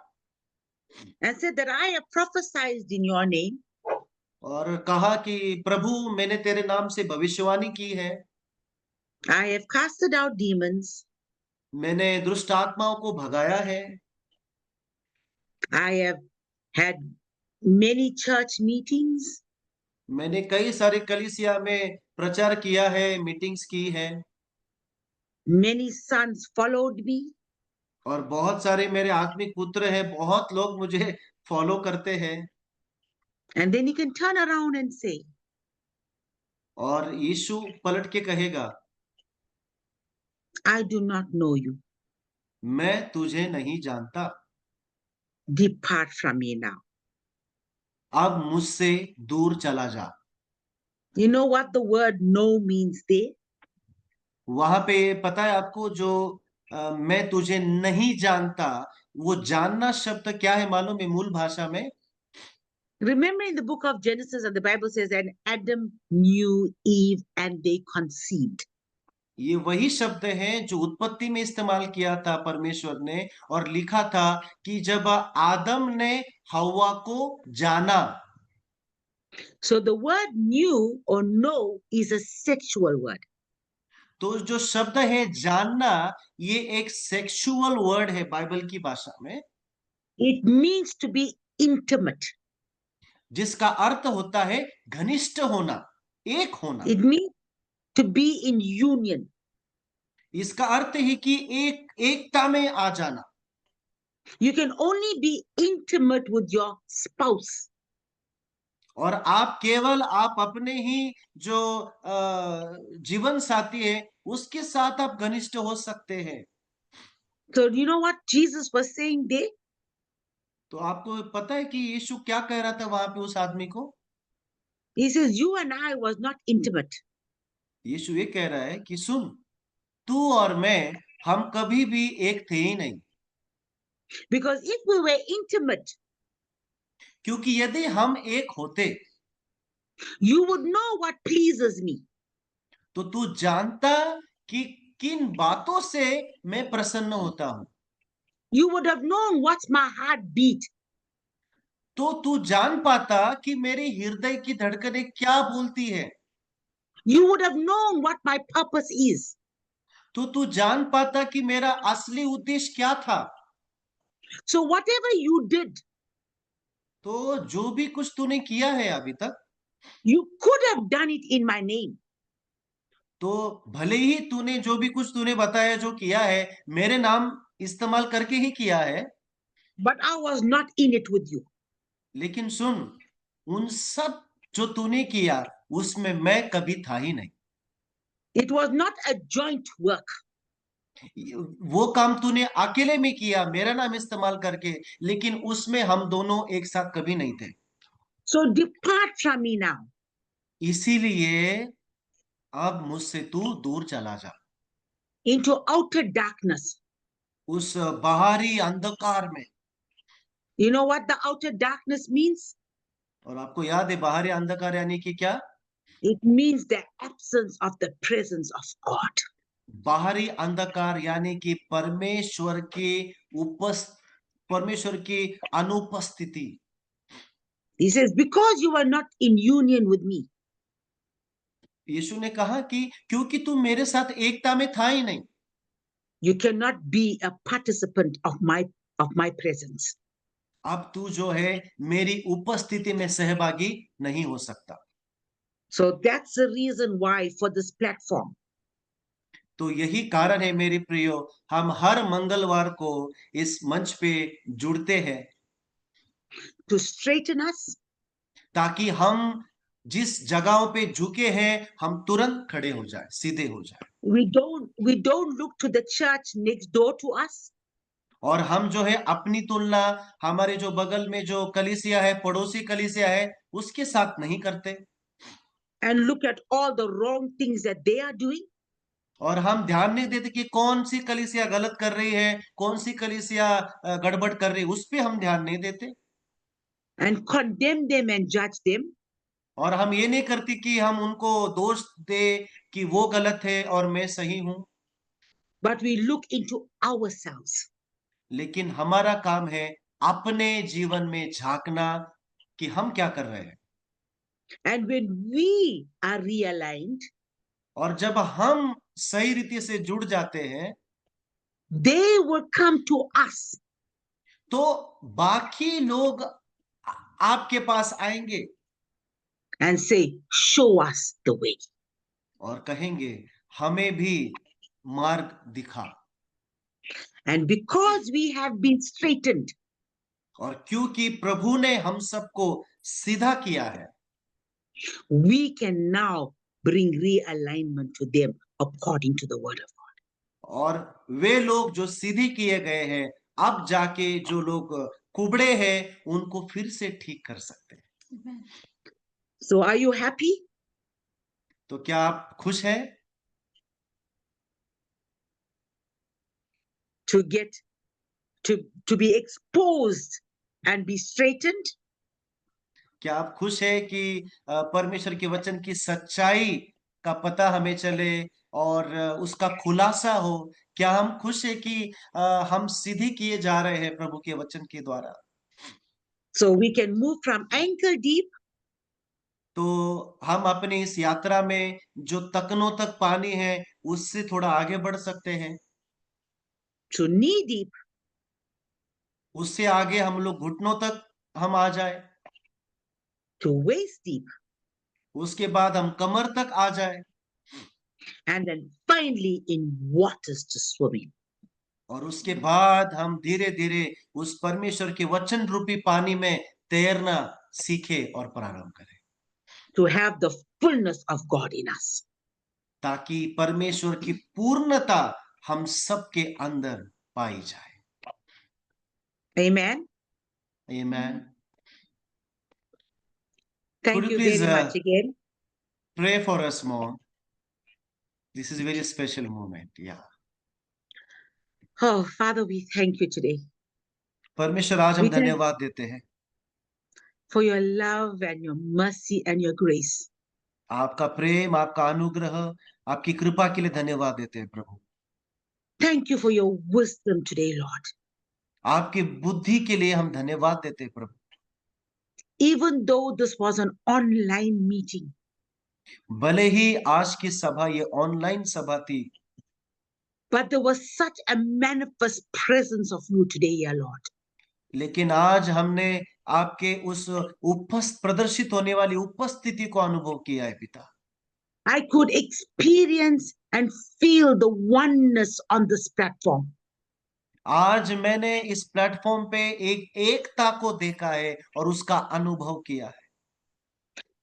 and said that I have prophesied in your name, और कहा कि प्रभु, मैंने तेरे नाम से भविष्यवाणी की है, I have casted out demons, मैंने दुष्ट आत्माओं को भगाया है, I have had many church meetings, मैंने कई सारे कलीसिया में प्रचार किया है, मीटिंग्स की है, many sons followed me, और बहुत सारे मेरे आत्मिक पुत्र हैं, बहुत लोग मुझे फॉलो करते हैं। and then he can turn around and say, और यीशु पलट के कहेगा, I do not know you. मैं तुझे नहीं जानता, Depart from me now. अब मुझसे दूर चला जा। You know what the word no means there? वहां पे पता है आपको, जो मैं तुझे नहीं जानता, वो जानना शब्द क्या है मालूम है मूल भाषा में? Remember in the book of Genesis, and the Bible says, and Adam knew Eve and they conceived. ये वही शब्द है जो उत्पत्ति में इस्तेमाल किया था परमेश्वर ने, और लिखा था कि जब आदम ने हव्वा को जाना। So the word knew or know is a sexual word. तो जो शब्द है जानना, ये एक सेक्सुअल वर्ड है बाइबल की भाषा में, It means to be intimate. जिसका अर्थ होता है घनिष्ठ होना, एक होना। It means to be in union. इसका अर्थ है कि एकता में आ जाना। You can only be intimate with your spouse. और आप केवल आप अपने ही जो जीवन साथी है उसके साथ आप घनिष्ठ हो सकते हैं। So, do you know what Jesus was saying there? तो आपको पता है कि यीशु क्या कह रहा था वहां पे उस आदमी को? He says, You and I was not intimate. यीशु ये कह रहा है कि सुन, तू और मैं हम कभी भी एक थे ही नहीं। Because if we were intimate, क्योंकि यदि हम एक होते you would know what pleases me. तो तू जानता कि किन बातों से मैं प्रसन्न होता हूं। You would have known what's my heartbeat. तो तू जान पाता कि मेरे हृदय की धड़कनें क्या बोलती है। You would have known what my purpose is. तो तू जान पाता कि मेरा असली उद्देश्य क्या था। So, whatever you did, तो जो भी कुछ तूने किया है अभी तक, you could have done it in my name. तो भले ही तूने जो भी कुछ तूने बताया जो किया है मेरे नाम इस्तेमाल करके ही किया है, But I was not in it with you. लेकिन सुन, उन सब जो तूने किया उसमें मैं कभी था ही नहीं। It was not a joint work. वो काम तूने अकेले में किया मेरा नाम इस्तेमाल करके, लेकिन उसमें हम दोनों एक साथ कभी नहीं थे। So, depart from me now इसीलिए अब मुझसे तू दूर चला जा, into outer darkness. उस बाहरी अंधकार में। You know what the outer darkness means? और आपको याद है बाहरी अंधकार यानी कि क्या? It means the absence of the presence of God. बाहरी अंधकार यानी कि परमेश्वर की अनुपस्थिति। He says, Because you were not in union with me, यीशु ने कहा कि क्योंकि तू मेरे साथ एकता में था ही नहीं, you cannot be a participant of my presence. अब तू जो है मेरी उपस्थिति में सहभागी नहीं हो सकता। So that's the reason why for this platform, तो यही कारण है मेरे प्रियो, हम हर मंगलवार को इस मंच पे जुड़ते हैं to straighten us, ताकि हम जिस जगहों पे झुके हैं हम तुरंत खड़े हो जाए, सीधे हो जाए। we don't look to the church next door to us, और हम जो है अपनी तुलना हमारे जो बगल में जो कलीसिया है, पड़ोसी कलीसिया है, उसके साथ नहीं करते। and look at all the wrong things that they are doing, और हम ध्यान नहीं देते कि कौन सी कलीसिया गलत कर रही है, कौन सी कलीसिया गड़बड़ कर रही है, उस पे हम ध्यान नहीं देते। and condemn them and judge them. और हम ये नहीं करते कि हम उनको दोष दे कि वो गलत है और मैं सही हूं, But we look into ourselves. लेकिन हमारा काम है अपने जीवन में झांकना कि हम क्या कर रहे हैं। And when we are realigned, और जब हम सही रीति से जुड़ जाते हैं they will come to us तो बाकी लोग आपके पास आएंगे and say, Show us the way. और कहेंगे हमें भी मार्ग दिखा। And because we have been straightened, और क्योंकि प्रभु ने हम सबको सीधा किया है, we can now bring realignment to them according to the word of God. और वे लोग जो सीधी किए गए हैं अब जाके जो लोग कुबड़े हैं उनको फिर से ठीक कर सकते हैं। So, are you happy? तो क्या आप खुश हैं to be exposed and be straightened? क्या आप खुश हैं कि परमेश्वर के वचन की सच्चाई का पता हमें चले और उसका खुलासा हो? क्या हम खुश हैं कि हम सीधी किए जा रहे हैं प्रभु के वचन के द्वारा? So we can move from ankle deep तो हम अपनी इस यात्रा में जो तकनों तक पानी है उससे थोड़ा आगे बढ़ सकते हैं। to knee deep उससे आगे हम लोग घुटनों तक हम आ जाए, to waist deep, उसके बाद हम कमर तक आ जाए, and then finally in waters to swim in. और उसके बाद हम धीरे धीरे उस परमेश्वर के वचन रूपी पानी में तैरना सीखे और प्रारंभ करें, to have the fullness of God in us. ताकि परमेश्वर की पूर्णता हम सबके अंदर पाई जाए। Amen. Amen. Could Thank you you please very much again. pray for us, Mom? This is a very special moment. Yeah. Oh, Father, we thank you today. परमेश्वर आज हम We thank धन्यवाद देते हैं for your love and your mercy and your grace. आपका प्रेम, आपका अनुग्रह, आपकी कृपा के लिए धन्यवाद देते हैं प्रभु। Thank you for your wisdom today, Lord. आपकी बुद्धि के लिए हम धन्यवाद देते हैं प्रभु। Even though this was an online meeting, भले ही आज की सभा ये ऑनलाइन सभा थी, but there was such a manifest presence of you today, dear Lord. लेकिन आज हमने आपके उस प्रदर्शित होने वाली उपस्थिति को अनुभव किया है पिता। I could experience and feel the oneness on this platform. आज मैंने इस प्लेटफॉर्म पे एक एकता को देखा है और उसका अनुभव किया है।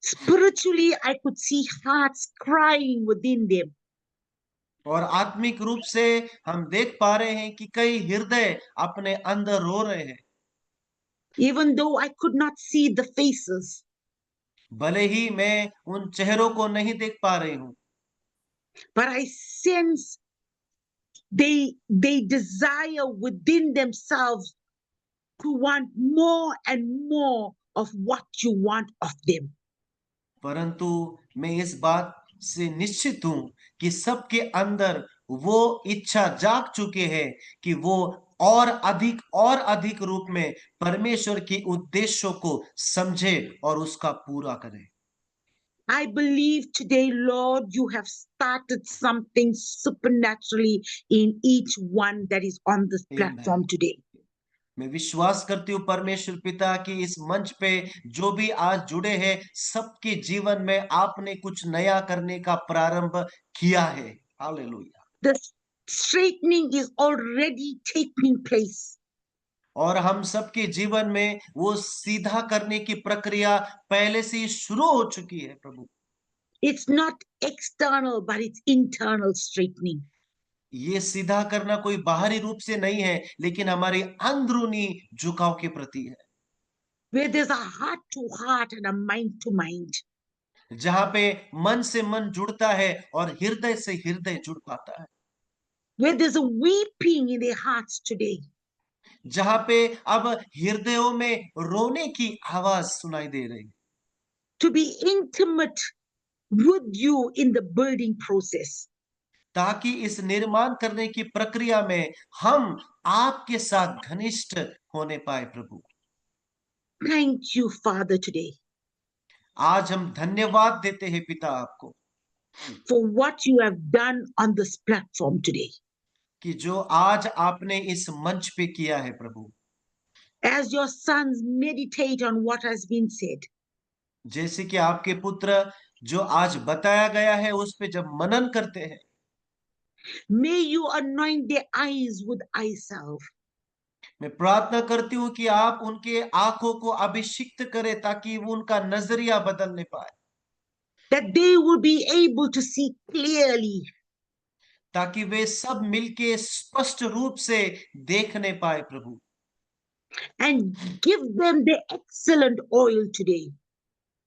Spiritually, I could see hearts crying within them. और आत्मिक रूप से हम देख पा रहे हैं कि कई हृदय अपने अंदर रो रहे हैं। Even though I could not see the faces, भले ही मैं उन चेहरों को नहीं देख पा रही हूँ, but I sense they desire within themselves to want more and more of what you want of them. परंतु मैं इस बात से निश्चित हूं कि सबके अंदर वो इच्छा जाग चुके हैं कि वो और अधिक रूप में परमेश्वर के उद्देश्यों को समझे और उसका पूरा करें। I believe today, Lord, you have started something supernaturally in each one that is on this platform today. मैं विश्वास करती हूँ परमेश्वर पिता की इस मंच पे जो भी आज जुड़े हैं सबके जीवन में आपने कुछ नया करने का प्रारंभ किया है। Hallelujah. The straightening is already taking place. और हम सबके जीवन में वो सीधा करने की प्रक्रिया पहले से ही शुरू हो चुकी है प्रभु। It's not external, but it's internal straightening. ये सीधा करना कोई बाहरी रूप से नहीं है, लेकिन हमारी अंदरूनी झुकाव के प्रति है, Where there's a heart to heart and a mind to mind. जहां पे मन से मन जुड़ता है और हृदय से हृदय जुड़ पाता है, Where there's a weeping in their hearts today. जहां पे अब हृदयों में रोने की आवाज सुनाई दे रही, To be intimate with you in the building process. ताकि इस निर्माण करने की प्रक्रिया में हम आपके साथ घनिष्ठ होने पाए प्रभु। Thank you, Father, today आज हम धन्यवाद देते हैं पिता आपको for what you have done on this platform today. कि जो आज आपने इस मंच पे किया है प्रभु। As your sons meditate on what has been said, जैसे कि आपके पुत्र जो आज बताया गया है उस पे जब मनन करते हैं, may you anoint their eyes with eye salve. मैं प्रार्थना करती हूँ कि आप उनके आंखों को अभिषिक्त करें ताकि वो उनका नजरिया बदलने पाए, That they will be able to see clearly. ताकि वे सब मिलके स्पष्ट रूप से देखने पाए प्रभु। And give them the excellent oil today.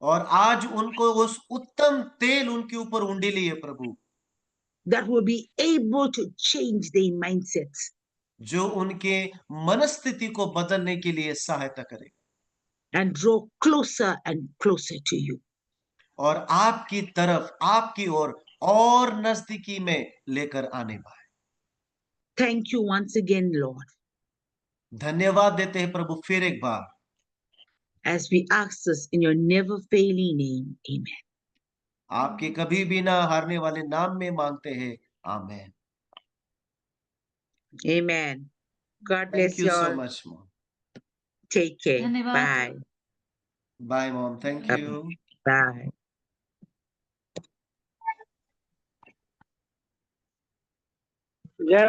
और आज उनको उस उत्तम तेल उनके ऊपर उंडेली है प्रभु, That will be able to change their mindsets. जो उनके मनस्थिति को बदलने के लिए सहायता करे And draw closer and closer to you. और आपकी तरफ, आपकी ओर और नजदीकी में लेकर आने पाए। Thank you once again, Lord, धन्यवाद देते हैं प्रभु फिर एक बार, as we ask this in your never failing name. Amen. आपके कभी भी ना हारने वाले नाम में मांगते हैं, amen. Amen. God thank bless you you so all. Much mom. Take care. धन्यवाद। Bye. Bye mom, thank you. Bye. जय